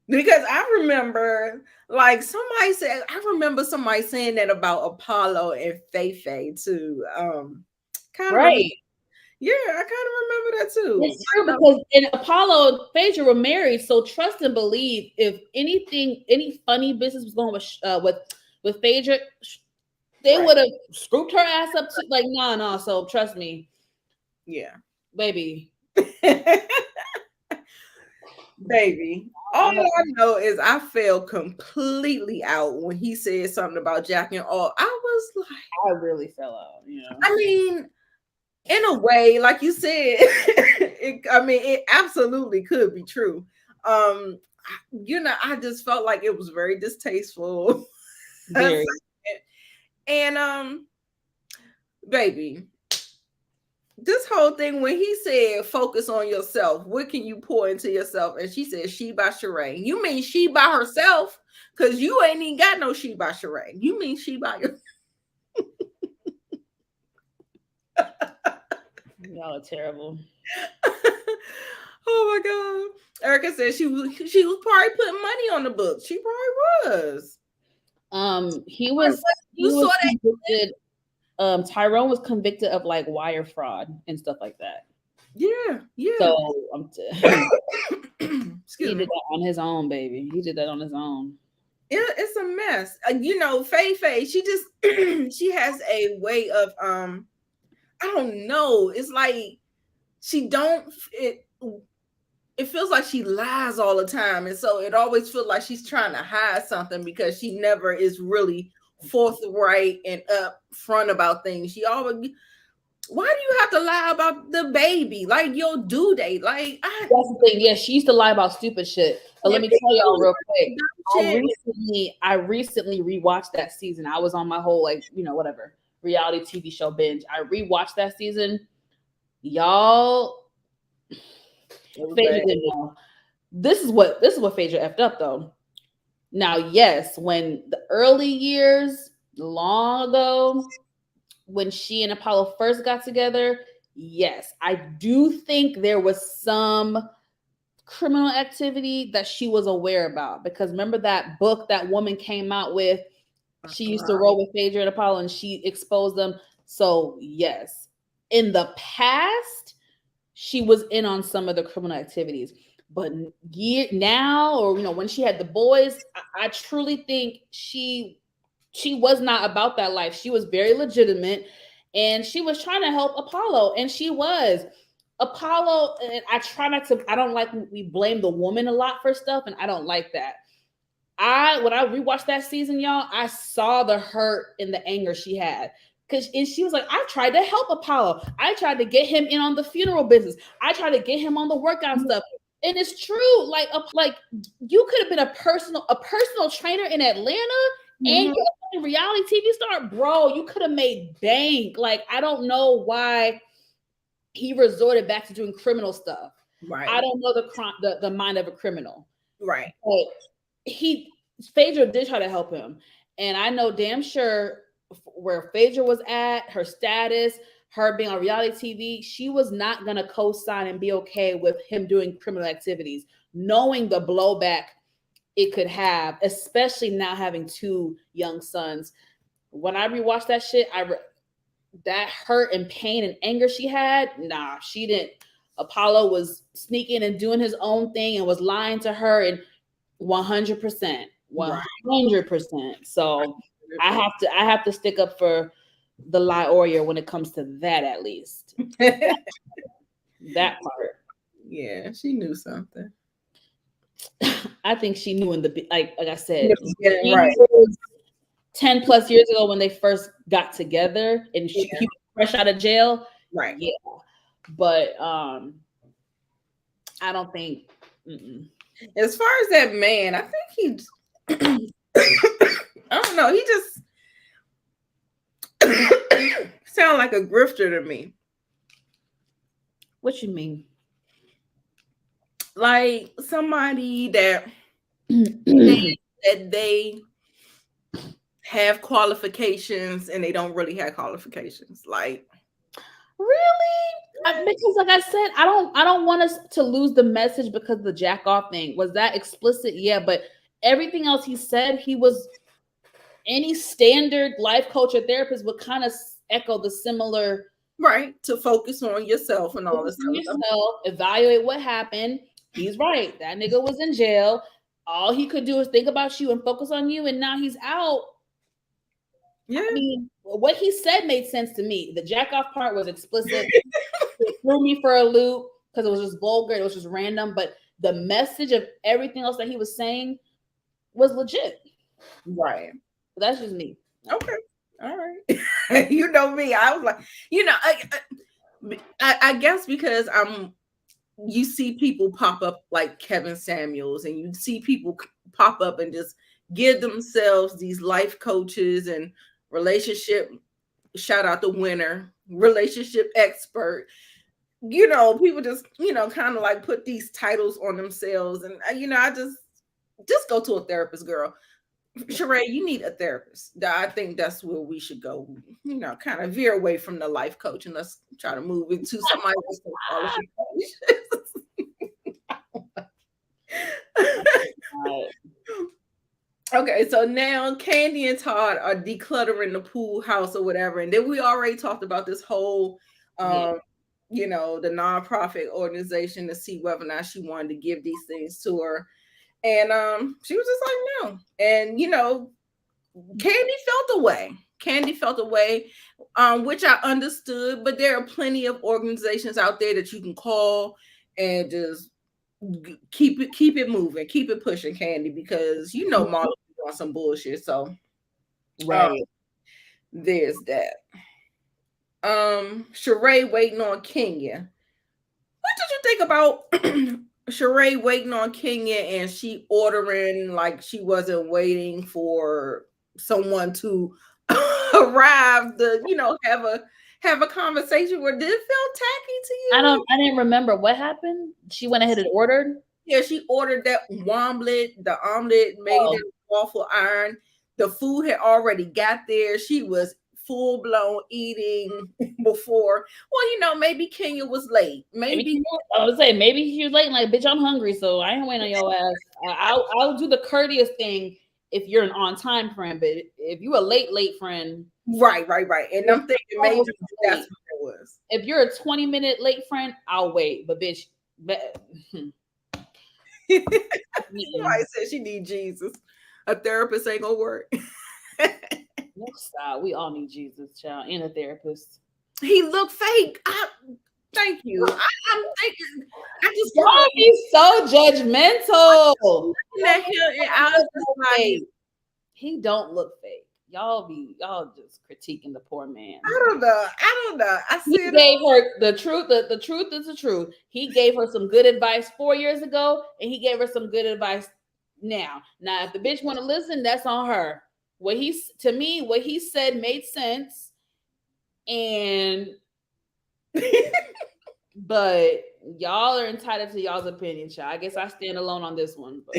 Speaker 1: Because I remember, like, I remember somebody saying that about Apollo and Feifei too.
Speaker 2: Right.
Speaker 1: Yeah, I kind of remember that too.
Speaker 2: It's true because in Apollo and Phaedra were married, so trust and believe. If any funny business was going with Phaedra, they would have scooped her ass up. Like, no. So trust me.
Speaker 1: Yeah,
Speaker 2: baby.
Speaker 1: Baby. All I know is I fell completely out when he said something about jacking off. I was like,
Speaker 2: I really fell out. Yeah.
Speaker 1: I mean, in a way, like you said, it absolutely could be true. I just felt like it was very distasteful.
Speaker 2: Very.
Speaker 1: And baby, this whole thing when he said focus on yourself, what can you pour into yourself? And she said she by Sheree. You mean she by herself? Because you ain't even got no she by Sheree. You mean she by your
Speaker 2: Y'all are terrible.
Speaker 1: Oh my God. Erica said she was probably putting money on the book. She probably was.
Speaker 2: He was convicted. Tyrone was convicted of like wire fraud and stuff like that.
Speaker 1: Yeah.
Speaker 2: So he did that on his own, baby. He did that on his own.
Speaker 1: It's a mess. Feifei, she just she has a way of I don't know. It's like she don't it feels like she lies all the time, and so it always feels like she's trying to hide something because she never is really forthright and upfront about things. She always, why do you have to lie about the baby, like your due date? Like,
Speaker 2: that's the thing. Yeah, she used to lie about stupid shit. But let me tell y'all real quick. I recently rewatched that season. I was on my whole whatever reality TV show binge. I rewatched that season. Y'all, Phaedra didn't know. This is what Phaedra effed up though. Now, yes, when the early years, long ago, when she and Apollo first got together, yes, I do think there was some criminal activity that she was aware about, because remember that book that woman came out with? She used to roll with Phaedra and Apollo, and she exposed them. So yes, in the past, she was in on some of the criminal activities. But now, or when she had the boys, I truly think she was not about that life. She was very legitimate, and she was trying to help Apollo, and she was. Apollo, and I try not to, I don't like when we blame the woman a lot for stuff, and I don't like that. When I rewatched that season, y'all, I saw the hurt and the anger she had. And she was like, I tried to help Apollo. I tried to get him in on the funeral business. I tried to get him on the workout stuff. And it's true. Like you could have been a personal trainer in Atlanta and you're a reality TV star. Bro, you could have made bank. Like, I don't know why he resorted back to doing criminal stuff.
Speaker 1: Right.
Speaker 2: I don't know the mind of a criminal.
Speaker 1: Right.
Speaker 2: But Phaedra did try to help him. And I know damn sure where Phaedra was at, her status, her being on reality TV, she was not going to co-sign and be okay with him doing criminal activities, knowing the blowback it could have, especially now having two young sons. When I rewatched that shit, that hurt and pain and anger she had, nah, she didn't. Apollo was sneaking and doing his own thing and was lying to her, and 100%. So I have to stick up for the liar when it comes to that, at least. That part.
Speaker 1: Yeah, she knew something.
Speaker 2: I think she knew like I said,
Speaker 1: right.
Speaker 2: 10 plus years ago when they first got together and he was fresh out of jail.
Speaker 1: Right.
Speaker 2: Yeah. But I don't think.
Speaker 1: As far as that man, I think he I don't know, he just sound like a grifter to me.
Speaker 2: What you mean?
Speaker 1: Like somebody that they have qualifications and they don't really have qualifications. Like,
Speaker 2: really? Because like I said, I don't want us to lose the message because of the jack off thing. Was that explicit? Yeah, but everything else he said, he was, any standard life coach or therapist would kind of echo the similar.
Speaker 1: Right, to focus on yourself and all this stuff.
Speaker 2: Evaluate what happened. He's right. That nigga was in jail. All he could do is think about you and focus on you, and now he's out. Yeah. I mean, what he said made sense to me. The jack off part was explicit. It threw me for a loop because it was just vulgar. It was just random. But the message of everything else that he was saying was legit.
Speaker 1: Right.
Speaker 2: But that's just me.
Speaker 1: Okay. All right. You know me. I was like, I guess because you see people pop up like Kevin Samuels, and you see people pop up and just give themselves these life coaches and relationship, shout out the winner, relationship expert. People just, kind of like put these titles on themselves. And, I just go to a therapist, girl. Sheree, you need a therapist. I think that's where we should go, kind of veer away from the life coach and let's try to move into somebody else. Okay, so now Kandi and Todd are decluttering the pool house or whatever. And then we already talked about this whole, the nonprofit organization to see whether or not she wanted to give these things to her. And she was just like, no. And, Kandi felt away. Kandi felt a way, which I understood, but there are plenty of organizations out there that you can call and just keep it moving, keep it pushing, Kandi, because Marlo on some bullshit. So
Speaker 2: Right.
Speaker 1: there's that. Sheree waiting on Kenya. What did you think about Sheree waiting on Kenya and she ordering like she wasn't waiting for someone to arrive to, have a conversation where did it feel tacky to you?
Speaker 2: I didn't remember what happened. She went ahead and ordered.
Speaker 1: Yeah, she ordered that the omelet made in waffle iron. The food had already got there. She was full blown eating before. Well, maybe Kenya was late. Maybe
Speaker 2: I was saying maybe she was late. Like, bitch, I'm hungry, so I ain't waiting on your ass. I'll do the courteous thing if you're an on time friend, but if you a late friend,
Speaker 1: right. And I'm thinking maybe that's what it was.
Speaker 2: If you're a 20-minute late friend, I'll wait. But bitch,
Speaker 1: Somebody said she need Jesus. A therapist ain't gonna work.
Speaker 2: We all need Jesus, child, and a therapist.
Speaker 1: He looked fake. Thank you. I'm thinking. I just
Speaker 2: y'all be so judgmental. He don't look fake. Y'all just critiquing the poor man.
Speaker 1: I don't know.
Speaker 2: He gave her the truth. The truth is the truth. He gave her some good advice 4 years ago, and he gave her some good advice now. Now, if the bitch want to listen, that's on her. What he said made sense, and but y'all are entitled to y'all's opinion, child. I guess I stand alone on this one. But.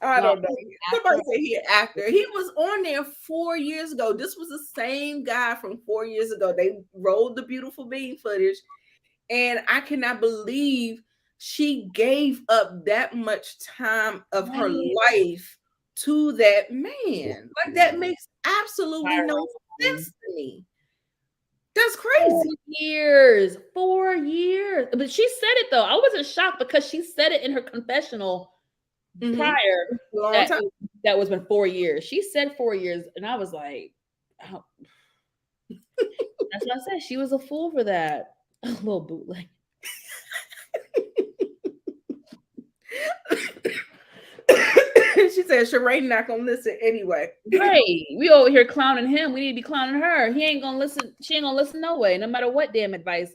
Speaker 1: I don't know. Somebody said he an actor. He was on there 4 years ago. This was the same guy from 4 years ago. They rolled the beautiful bean footage, and I cannot believe she gave up that much time of her life to that man. Like, that makes absolutely no sense to me. That's crazy.
Speaker 2: 4 years. But she said it though. I wasn't shocked because she said it in her confessional prior. That was been 4 years. She said 4 years, and I was like, oh. That's what I said. She was a fool for that. A little bootleg.
Speaker 1: She said Sheree not gonna listen anyway.
Speaker 2: Right. We over here clowning him. We need to be clowning her. He ain't gonna listen. She ain't gonna listen no way. No matter what damn advice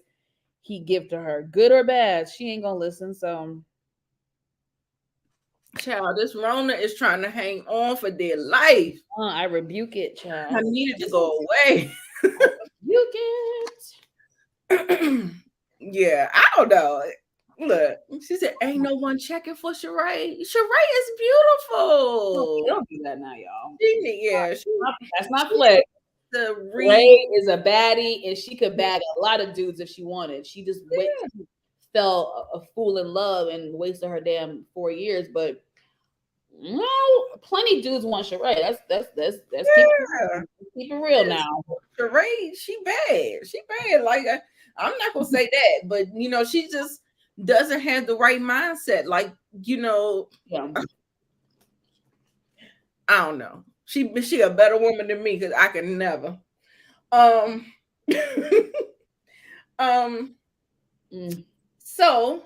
Speaker 2: he give to her, good or bad, she ain't gonna listen. So,
Speaker 1: child, this Rona is trying to hang on for dear life.
Speaker 2: I rebuke it, child.
Speaker 1: I needed to go away.
Speaker 2: Rebuke it.
Speaker 1: Yeah, I don't know. Look, she said, "Ain't no one checking for Sheree. Sheree is beautiful."
Speaker 2: Don't do that now, y'all.
Speaker 1: That's
Speaker 2: not flex.
Speaker 1: Sheree
Speaker 2: is a baddie, and she could bag a lot of dudes if she wanted. She just fell a fool in love and wasted her damn 4 years. But no, plenty of dudes want Sheree. That's keep it real now.
Speaker 1: Sheree, she bad. She bad. Like, I'm not gonna say that, but she just doesn't have the right mindset. Like, I don't know. She a better woman than me because I can never. So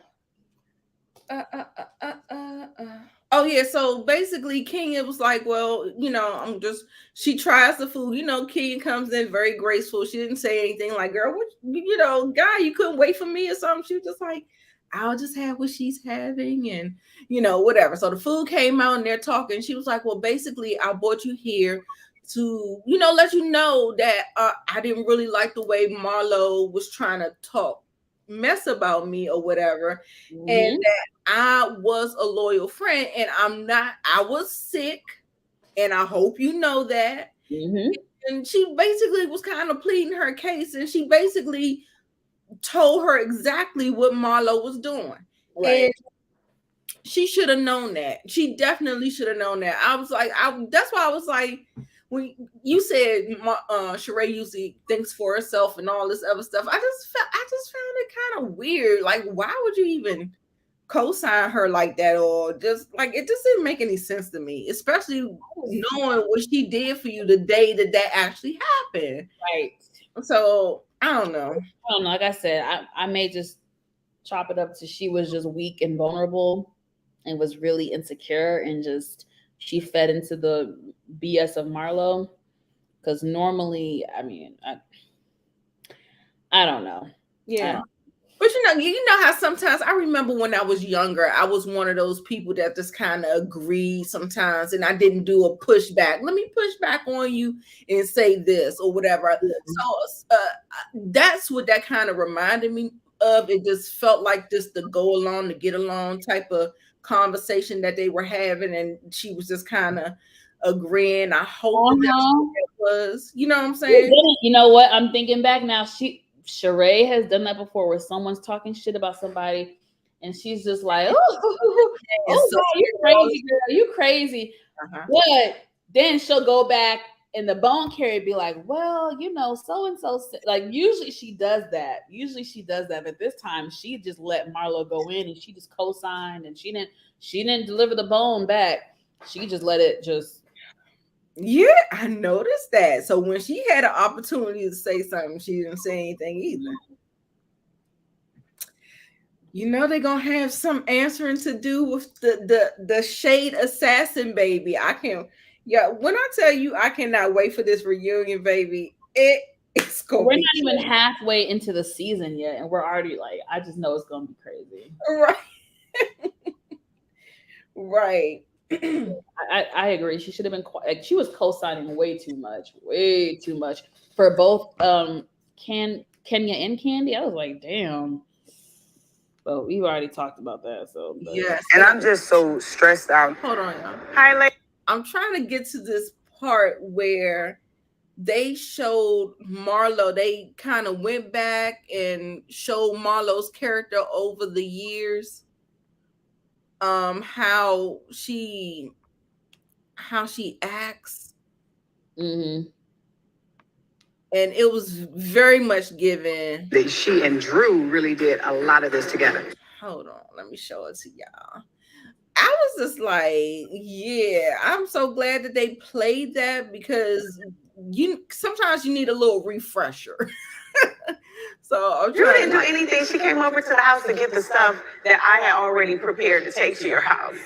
Speaker 1: oh yeah, so basically Kenya was like, well, she tries the food. Kenya comes in very graceful. She didn't say anything like, girl, what, guy, you couldn't wait for me or something. She was just like, I'll just have what she's having and whatever. So the food came out and they're talking. She was like, well, basically I brought you here to let you know that I didn't really like the way Marlo was trying to talk mess about me or whatever, and that I was a loyal friend, and I was sick, and I hope you know that. And she basically was kind of pleading her case, and she basically told her exactly what Marlo was doing. Right. And she should have known that. She definitely should have known that. I was like, that's why I was like, when you said Sheree usually thinks for herself and all this other stuff, I just found it kind of weird. Like, why would you even co-sign her like that, or just like it just didn't make any sense to me, especially knowing what she did for you the day that actually happened.
Speaker 2: Right.
Speaker 1: So I don't know.
Speaker 2: Like I said, I may just chop it up to she was just weak and vulnerable and was really insecure, and just she fed into the BS of Marlo. Because normally, I mean, I don't know.
Speaker 1: Yeah. But you know how sometimes I remember when I was younger, I was one of those people that just kind of agreed sometimes, and I didn't do a pushback. Let me push back on you and say this or whatever. So that's what that kind of reminded me of. It just felt like just the go along to get along type of conversation that they were having, and she was just kind of agreeing. I hope that's what it was. You know what I'm saying?
Speaker 2: You know what? I'm thinking back now. Sheree has done that before, where someone's talking shit about somebody, and she's just like, "Oh, God, you crazy, girl, you crazy." But then she'll go back, and the bone carrier be like, "Well, you know, so and so." Like usually she does that. But this time she just let Marlo go in, and she just co-signed, and she didn't deliver the bone back. She just let it just.
Speaker 1: Yeah, I noticed that. So when she had an opportunity to say something, she didn't say anything either. You know they're gonna have some answering to do with the shade assassin, baby. When I tell you I cannot wait for this reunion, baby. It's gonna
Speaker 2: We're
Speaker 1: be
Speaker 2: not even halfway into the season yet, and we're already like, I just know it's gonna be crazy.
Speaker 1: Right.
Speaker 2: I agree. She should have been she was co-signing way too much for both Kenya and Kandi. I was like, damn. But we've already talked about that. So
Speaker 1: yes,
Speaker 8: and I'm just so stressed out.
Speaker 1: Hold on, y'all. Highlight. I'm trying to get to this part where they showed Marlo. They kind of went back and showed Marlo's character over the years. How she acts.
Speaker 2: Mm-hmm.
Speaker 1: And it was very much given.
Speaker 8: She and Drew really did a lot of this together.
Speaker 1: Hold on, let me show it to y'all. I was just like, yeah, I'm so glad that they played that, because sometimes you need a little refresher. So
Speaker 8: You didn't do anything. She came over to the house to get the stuff that I had already prepared to take to your house.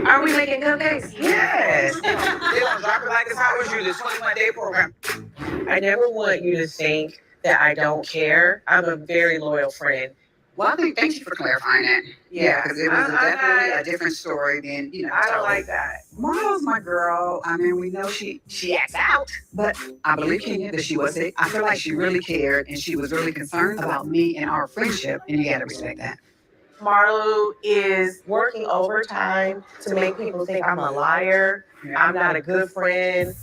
Speaker 8: Are we making cupcakes? Yes. They don't drop it like it's hot with you. This 21-day program.
Speaker 9: I never want you to think that I don't care. I'm a very loyal friend.
Speaker 8: Well, thank you for clarifying that. Yeah, because it was definitely a different story than,
Speaker 9: I don't like that.
Speaker 8: Marlo's my girl. I mean, we know she acts out, but I believe Kenya that she was sick. I feel like she really cared, and she was really concerned about me and our friendship, and you got to respect that.
Speaker 9: Marlo is working overtime to make people think I'm a liar. I'm not a good friend.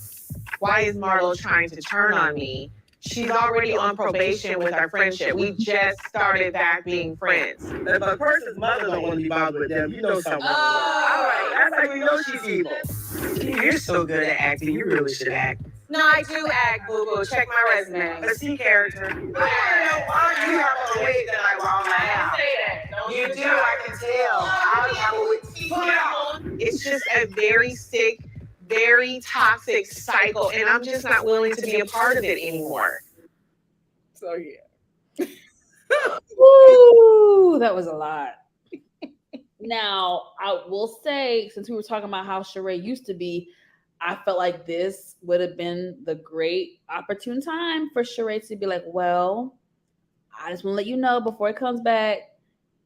Speaker 9: Why is Marlo trying to turn on me? She's already on probation with our friendship. We just started back being friends.
Speaker 10: If a person's mother don't want to be bothered with them, you know something.
Speaker 9: All right, that's how you know she's evil.
Speaker 10: You're so good at acting. You really should act.
Speaker 9: No, I do act, boo-boo. Check my resume.
Speaker 10: Let's see character.
Speaker 9: I don't know why you have a wig that I want on my house.
Speaker 10: You do, I can tell.
Speaker 9: I have a wig. Put it on. It's just a very sick, very toxic cycle, and I'm just not willing to be a part of it anymore.
Speaker 1: So yeah.
Speaker 2: Woo, that was a lot. Now, I will say, since we were talking about how Sheree used to be, I felt like this would have been the great opportune time for Sheree to be like, well, I just want to let you know before it comes back,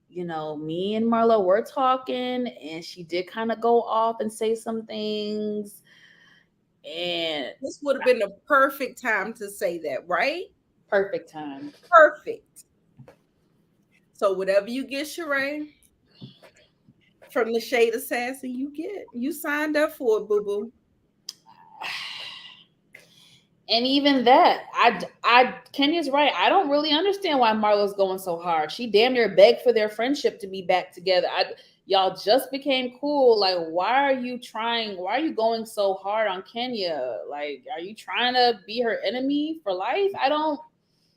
Speaker 2: you know, me and Marlo were talking, and she did kind of go off and say some things. And
Speaker 1: this would have been the perfect time to say that, right?
Speaker 2: Perfect time.
Speaker 1: Perfect. So whatever you get, Sheree, from the Shade Assassin, you signed up for it, boo-boo.
Speaker 2: And even that, Kenya's right. I don't really understand why Marlo's going so hard. She damn near begged for their friendship to be back together. Y'all just became cool. Like, why are you going so hard on Kenya? Like, are you trying to be her enemy for life? I don't.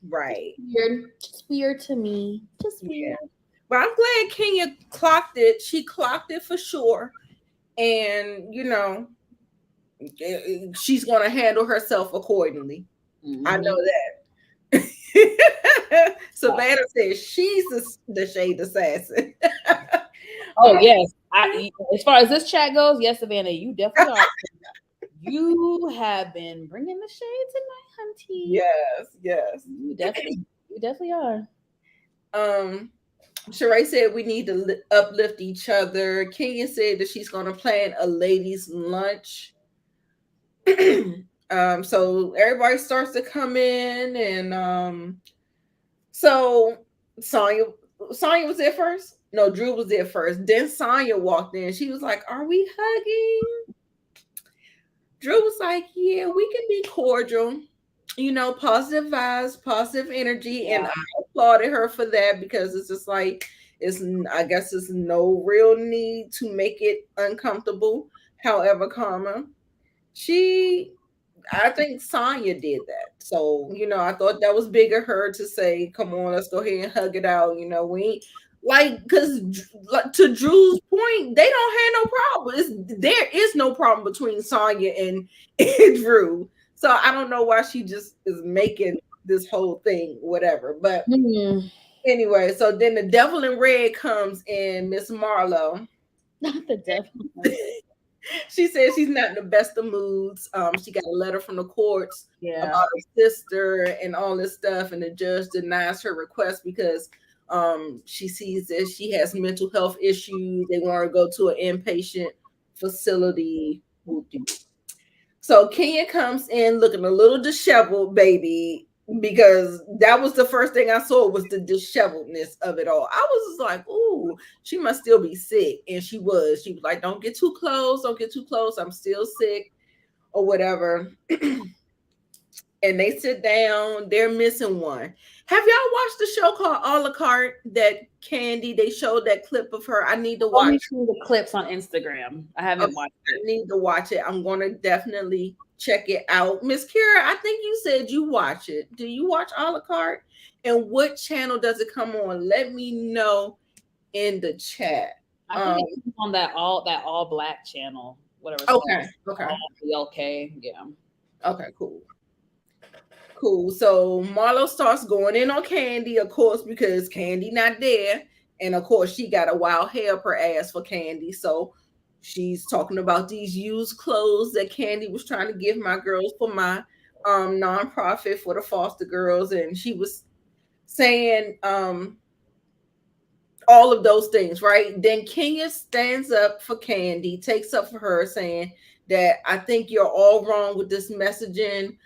Speaker 1: Right.
Speaker 2: Weird. Just weird to me. Just weird.
Speaker 1: Yeah. But I'm glad Kenya clocked it. She clocked it for sure. And, she's going to handle herself accordingly.
Speaker 2: Mm-hmm.
Speaker 1: I know that. Savannah says she's the shade assassin.
Speaker 2: Oh, yes. As far as this chat goes, yes, Savannah, you definitely are. You have been bringing the shade tonight, hunty.
Speaker 1: Yes.
Speaker 2: You definitely are.
Speaker 1: Sheree said we need to uplift each other. Kenya said that she's going to plan a ladies' lunch. So everybody starts to come in, and so Sanya was there first. No, Drew was there first. Then Sanya walked in. She was like, "Are we hugging?" Drew was like, "Yeah, we can be cordial. Positive vibes, positive energy." Yeah. And I applauded her for that because it's just like I guess it's no real need to make it uncomfortable. However, I think Sanya did that. So, I thought that was big of her to say, come on, let's go ahead and hug it out. We ain't, because to Drew's point, they don't have no problem. There is no problem between Sanya and Drew. So I don't know why she just is making this whole thing, whatever. But anyway, so then the devil in red comes in, Miss Marlo.
Speaker 2: Not the devil.
Speaker 1: She said she's not in the best of moods. She got a letter from the courts about her sister and all this stuff, and the judge denies her request because she sees that she has mental health issues. They want her to go to an inpatient facility. So Kenya comes in looking a little disheveled, baby, because that was the first thing I saw was the disheveledness of it all. I was just like, ooh, she must still be sick. And she was. She was like, don't get too close. Don't get too close. I'm still sick or whatever. And they sit down. They're missing one. Have y'all watched the show called A La Carte that Kandi, they showed that clip of her? I need to watch.
Speaker 2: Only see the clips on Instagram. I haven't watched it.
Speaker 1: I need to watch it. I'm going to definitely check it out. Miss Kira, I think you said you watch it. Do you watch A La Carte? And what channel does it come on? Let me know in the chat.
Speaker 2: I think it's on that all black channel, whatever it's
Speaker 1: called.
Speaker 2: Okay. Yeah.
Speaker 1: Okay, cool. So Marlo starts going in on Kandi, of course, because Kandi not there. And of course, she got a wild hair up her ass for Kandi. So she's talking about these used clothes that Kandi was trying to give my girls for my nonprofit for the foster girls. And she was saying all of those things, right? Then Kenya stands up for Kandi, takes up for her, saying that I think you're all wrong with this messaging.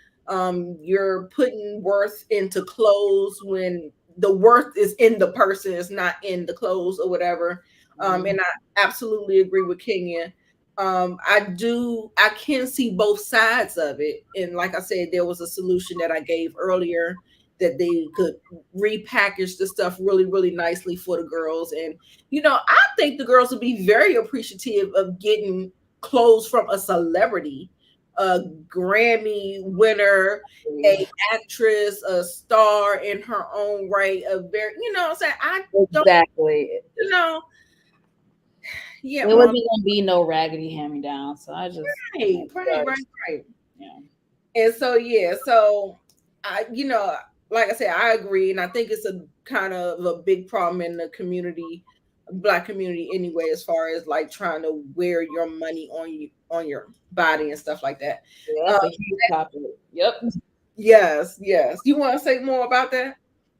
Speaker 1: You're putting worth into clothes when the worth is in the person, it's not in the clothes or whatever. And I absolutely agree with Kenya. I can see both sides of it. And like I said, there was a solution that I gave earlier that they could repackage the stuff really, really nicely for the girls. And, I think the girls would be very appreciative of getting clothes from a celebrity, a Grammy winner, a actress, a star in her own right, a very, what I'm saying?
Speaker 2: Exactly.
Speaker 1: Yeah,
Speaker 2: it wasn't gonna be no raggedy hand-me-down. So I just
Speaker 1: right. Yeah. And so I, like I said, I agree, and I think it's a kind of a big problem in the community, Black community anyway, as far as like trying to wear your money on your body and stuff like that.
Speaker 2: Yeah, that's a huge topic. Yep.
Speaker 1: Yes. You want to say more about that?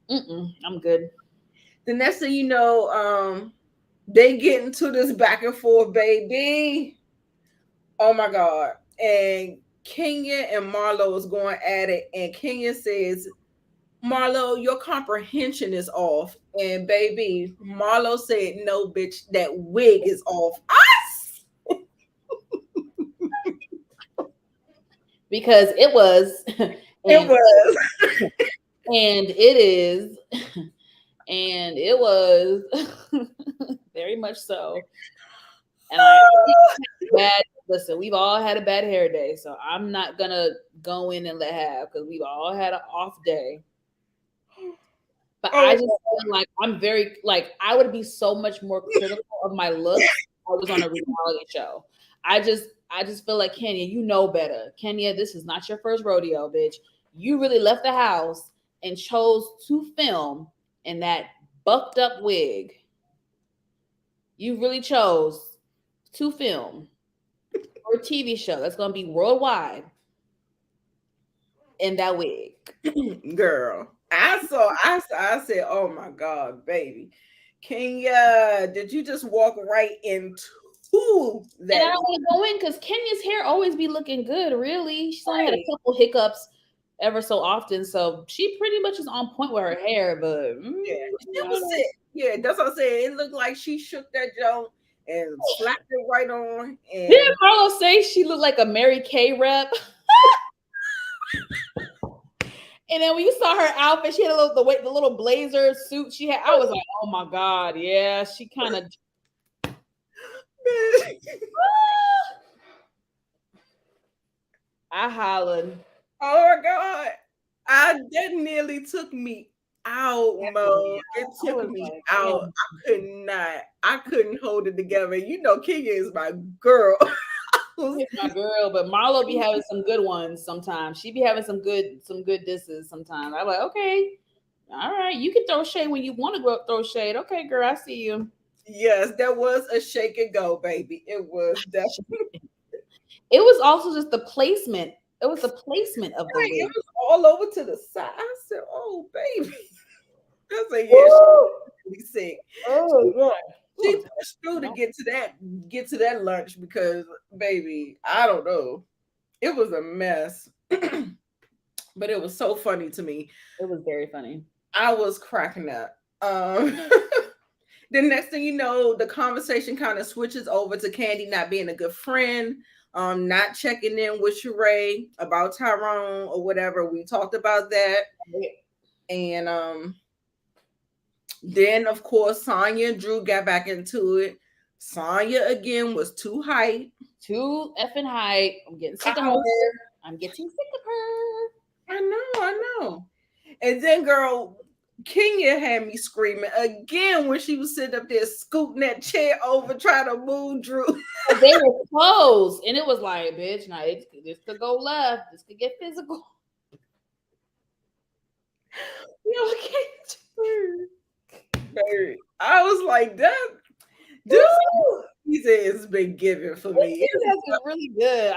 Speaker 2: I'm good.
Speaker 1: The next thing you know, they get into this back and forth, baby. Oh my God. And Kenya and Marlo is going at it, and Kenya says, Marlo, your comprehension is off. And baby, Marlo said, no, bitch, that wig is off us.
Speaker 2: Because it was.
Speaker 1: It was.
Speaker 2: And it is. And it was very much so. And listen, we've all had a bad hair day, so I'm not gonna go in and let have, because we've all had an off day. But I just feel like I'm very like I would be so much more critical of my looks if I was on a reality show. I just feel like Kenya, you know better. Kenya, this is not your first rodeo, bitch. You really left the house and chose to film in that buffed up wig. You really chose to film for a TV show that's going to be worldwide in that wig.
Speaker 1: Girl, I said, oh my God, baby. Kenya, did you just walk right into that?
Speaker 2: And I don't want to go in because Kenya's hair always be looking good, really. She's only had a couple hiccups ever so often, so she pretty much is on point with her hair, but
Speaker 1: yeah, that's what I'm saying. It looked like she shook that joint and slapped it right on. And
Speaker 2: didn't Marlo say she looked like a Mary Kay rep? And then when you saw her outfit, she had the little blazer suit she had. I was like, oh my God, yeah, she kind of. I hollered.
Speaker 1: Oh my God. That nearly took me out, Mo. It took me out. I couldn't hold it together. You know, Kenya is my girl.
Speaker 2: It's my girl, but Marlo be having some good ones sometimes. She be having some good disses sometimes. I'm like, okay, all right, you can throw shade when you want to go throw shade. Okay, girl, I see you.
Speaker 1: Yes, that was a shake and go, baby. It was definitely.
Speaker 2: It was also just the placement. It was the placement of the wig.
Speaker 1: It was all over to the side. I said, "Oh, baby." I said, "Yeah, she's really sick."
Speaker 2: Oh, God.
Speaker 1: She pushed through to get to that lunch because, baby, I don't know. It was a mess, but it was so funny to me.
Speaker 2: It was very funny.
Speaker 1: I was cracking up. The next thing you know, the conversation kind of switches over to Kandi not being a good friend, not checking in with Sheree about Tyrone or whatever. We talked about that. And then, of course, Sanya and Drew got back into it. Sanya, again, was too hype.
Speaker 2: Too effing hype. I'm getting sick of her. I'm getting sick of her.
Speaker 1: I know. And then, girl, Kenya had me screaming again when she was sitting up there scooting that chair over, trying to move Drew.
Speaker 2: They were close, and it was like, bitch, now this could go left. This could get physical.
Speaker 1: I was like, that. This season has been given for me.
Speaker 2: It's been really good.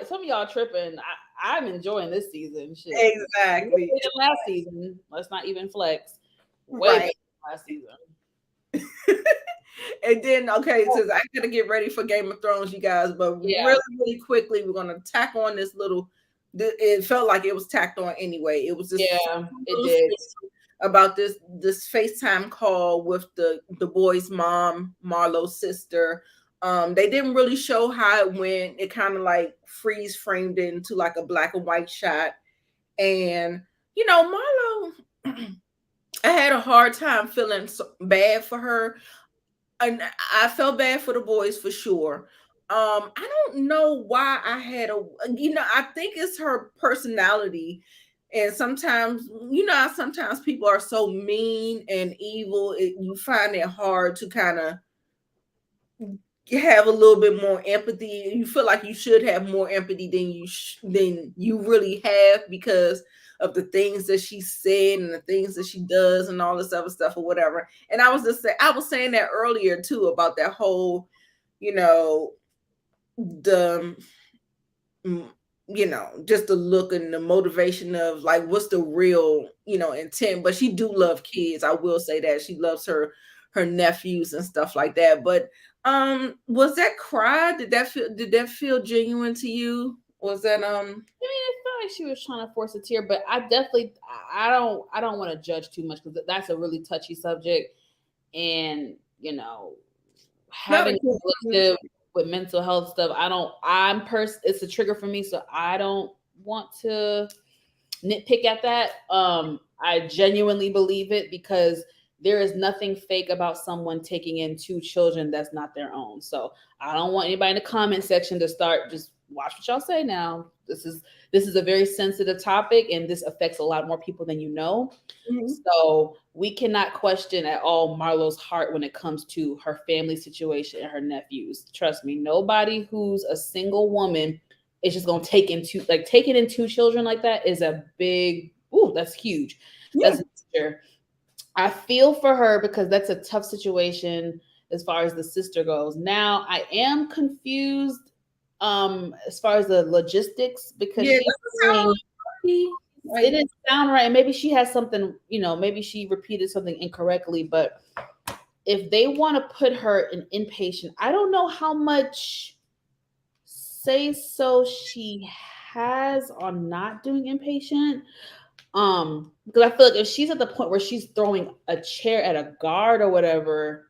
Speaker 2: Some of y'all tripping. I'm enjoying this season. Shit.
Speaker 1: Exactly.
Speaker 2: Last season. Let's not even flex.
Speaker 1: Right.
Speaker 2: Last season.
Speaker 1: And then, okay, so I gotta get ready for Game of Thrones, you guys. But really quickly, we're gonna tack on this little. It felt like it was tacked on anyway. It was just
Speaker 2: it did.
Speaker 1: About this FaceTime call with the boy's mom, Marlo's sister. They didn't really show how it went. It kind of like freeze framed it into like a black and white shot. And you know, Marlo, I had a hard time feeling bad for her. And I felt bad for the boys for sure. I don't know why I had I think it's her personality. And sometimes, sometimes people are so mean and evil, you find it hard to kind of have a little bit more empathy. You feel like you should have more empathy than you really have because of the things that she said and the things that she does and all this other stuff or whatever. And I was saying that earlier too about that whole, just the look and the motivation of like what's the real intent. But she do love kids. I will say that she loves her nephews and stuff like that. But was that cry? Did that feel genuine to you? Was that
Speaker 2: I mean, it felt like she was trying to force a tear, but I don't want to judge too much because that's a really touchy subject. And having a relationship with mental health stuff, it's a trigger for me, so I don't want to nitpick at that. I genuinely believe it because there is nothing fake about someone taking in 2 children that's not their own. So I don't want anybody in the comment section to start just watch what y'all say now. This is a very sensitive topic and this affects a lot more people than you know. Mm-hmm. So we cannot question at all Marlo's heart when it comes to her family situation and her nephews. Trust me, nobody who's a single woman is just gonna taking in two children like that is a big, that's huge.
Speaker 1: Yeah.
Speaker 2: That's major. I feel for her because that's a tough situation as far as the sister goes. Now I am confused as far as the logistics because
Speaker 1: Yeah,
Speaker 2: it didn't sound right. And maybe she has something, maybe she repeated something incorrectly, but if they want to put her in inpatient, I don't know how much say so she has on not doing inpatient. Because I feel like if she's at the point where she's throwing a chair at a guard or whatever,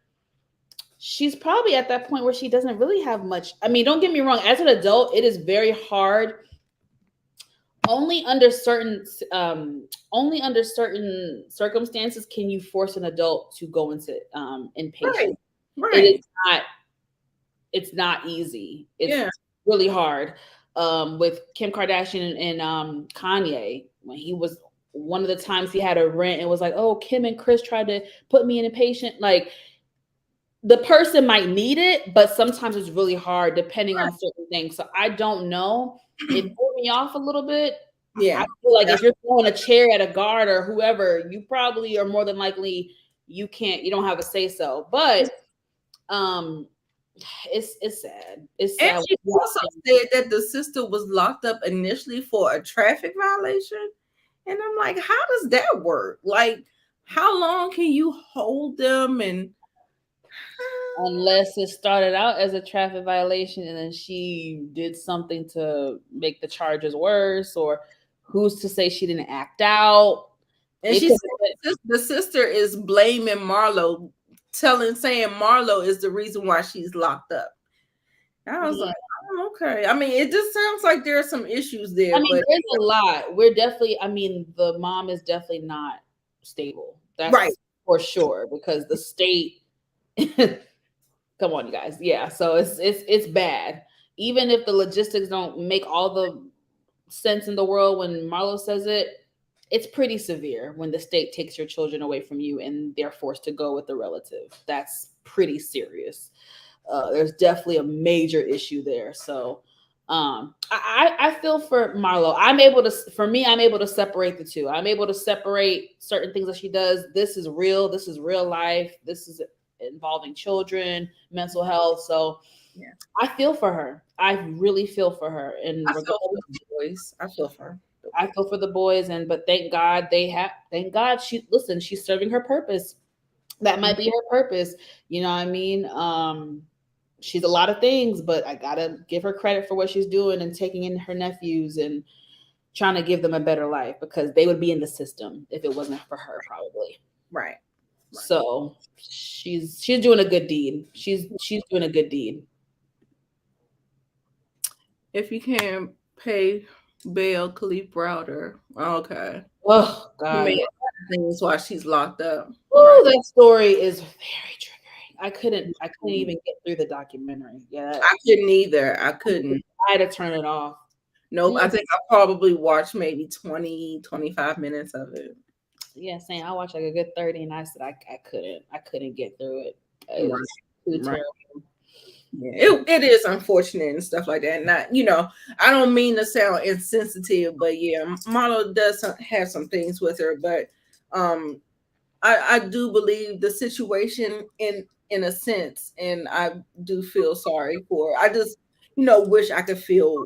Speaker 2: she's probably at that point where she doesn't really have much. I mean, don't get me wrong, as an adult, it is very hard. Only under certain circumstances can you force an adult to go into inpatient.
Speaker 1: Right.
Speaker 2: It's not easy. It's really hard. With Kim Kardashian and Kanye, when he was one of the times he had a rant, it was like, oh, Kim and Chris tried to put me in inpatient. Like, the person might need it, but sometimes it's really hard depending on certain things. So I don't know. It threw me off a little bit.
Speaker 1: Yeah.
Speaker 2: I feel like if you're throwing a chair at a guard or whoever, you probably are more than likely you don't have a say so. But it's sad. It's sad.
Speaker 1: And she also said that the sister was locked up initially for a traffic violation. And I'm like, how does that work? Like, how long can you hold them? And
Speaker 2: unless it started out as a traffic violation and then she did something to make the charges worse, or who's to say she didn't act out?
Speaker 1: And she said the sister is blaming Marlo, saying Marlo is the reason why she's locked up. I was like, oh, okay. I mean, it just sounds like there are some issues there.
Speaker 2: I mean, there's a lot. The mom is definitely not stable. That's right, for sure, because the state come on, you guys. Yeah, so it's bad. Even if the logistics don't make all the sense in the world when Marlo says it, it's pretty severe when the state takes your children away from you and they're forced to go with a relative. That's pretty serious. There's definitely a major issue there. So I feel for Marlo. I'm able to separate the two. I'm able to separate certain things that she does. This is real. This is real life. This is involving children, mental health. So yeah, I feel for her. I really feel for her. And I feel for the boys. I feel for her. I feel for the boys. But thank God she's serving her purpose. That might be her purpose. You know what I mean? She's a lot of things, but I gotta give her credit for what she's doing and taking in her nephews and trying to give them a better life, because they would be in the system if it wasn't for her, probably. Right. So she's doing a good deed. She's doing a good deed.
Speaker 1: If you can pay bail Khalif Browder, okay.
Speaker 2: Oh God,
Speaker 1: things while she's locked up.
Speaker 2: Oh, that story is very triggering. I couldn't even get through the documentary. Yeah,
Speaker 1: I couldn't either. I couldn't.
Speaker 2: I had to turn it off.
Speaker 1: Nope. I think I probably watched maybe 20, 25 minutes of it.
Speaker 2: Yeah, saying I watched like a good 30, and I said I couldn't get through it. It was too terrible.
Speaker 1: Yeah, it is unfortunate and stuff like that. Not, I don't mean to sound insensitive, but yeah, Marlo does have some things with her, but I do believe the situation in a sense, and I do feel sorry for her. I just wish I could feel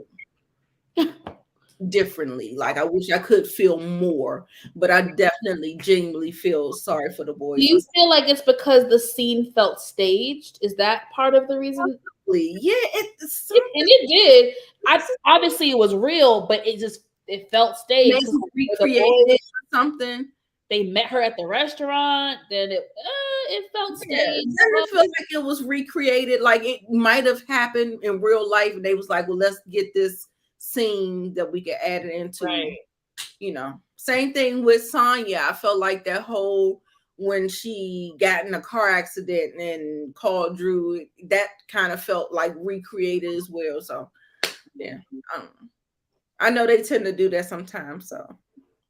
Speaker 1: differently. Like, I wish I could feel more, but I definitely genuinely feel sorry for the boys.
Speaker 2: Do you feel like it's because the scene felt staged? Is that part of the reason?
Speaker 1: Yeah,
Speaker 2: it did. Obviously it was real, but it felt staged.
Speaker 1: Recreated something.
Speaker 2: They met her at the restaurant. Then it felt staged.
Speaker 1: It felt like it was recreated. Like it might have happened in real life, and they was like, "Well, let's get this scene that we can add it into." Right. Same thing with Sanya. I felt like that whole when she got in a car accident and called Drew, that kind of felt like recreated as well. So, yeah, I know they tend to do that sometimes. So,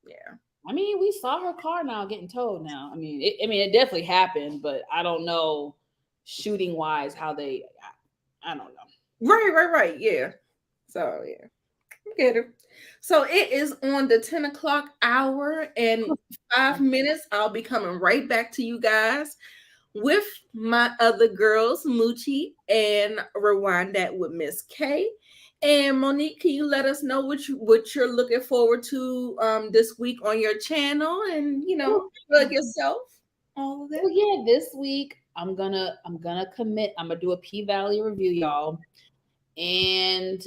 Speaker 1: yeah.
Speaker 2: I mean, we saw her car now getting towed. Now, it definitely happened, but I don't know shooting wise how they. I don't know.
Speaker 1: Right. Yeah. So yeah, get it. So it is on the 10 o'clock hour and 5 minutes. I'll be coming right back to you guys with my other girls, Moochie and Rewind That with Miss K. And Monique, can you let us know what you're looking forward to this week on your channel, and plug yourself, all of that?
Speaker 2: Oh yeah, this week I'm gonna commit. I'm gonna do a P Valley review, y'all, and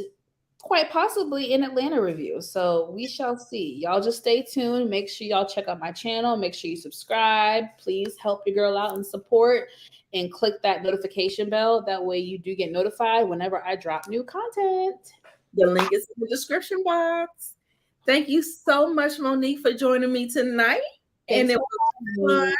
Speaker 2: quite possibly an Atlanta review. So we shall see. Y'all just stay tuned. Make sure y'all check out my channel. Make sure you subscribe. Please help your girl out and support, and click that notification bell. That way you do get notified whenever I drop new content.
Speaker 1: The link is in the description box. Thank you so much, Monique, for joining me tonight.
Speaker 2: Thanks,
Speaker 1: and it was fun.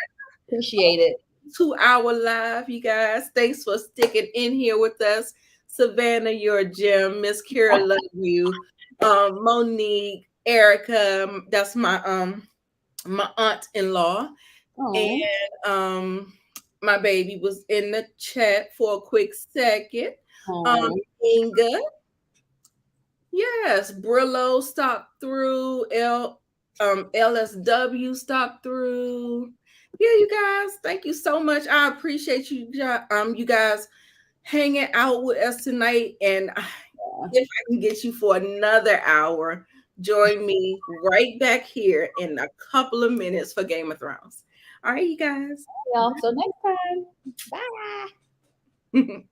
Speaker 2: Appreciate it.
Speaker 1: 2-hour live, you guys. Thanks for sticking in here with us. Savannah, you're a gem. Miss Kira, love you. Monique, Erica, that's my aunt-in-law.
Speaker 2: Aww.
Speaker 1: And my baby was in the chat for a quick second. Inga. Yes, Brillo stopped through. LSW stopped through. Yeah, you guys, thank you so much. I appreciate you guys hanging out with us tonight. And if I can get you for another hour, join me right back here in a couple of minutes for Game of Thrones. All right, you guys.
Speaker 2: Y'all. So next time. Bye.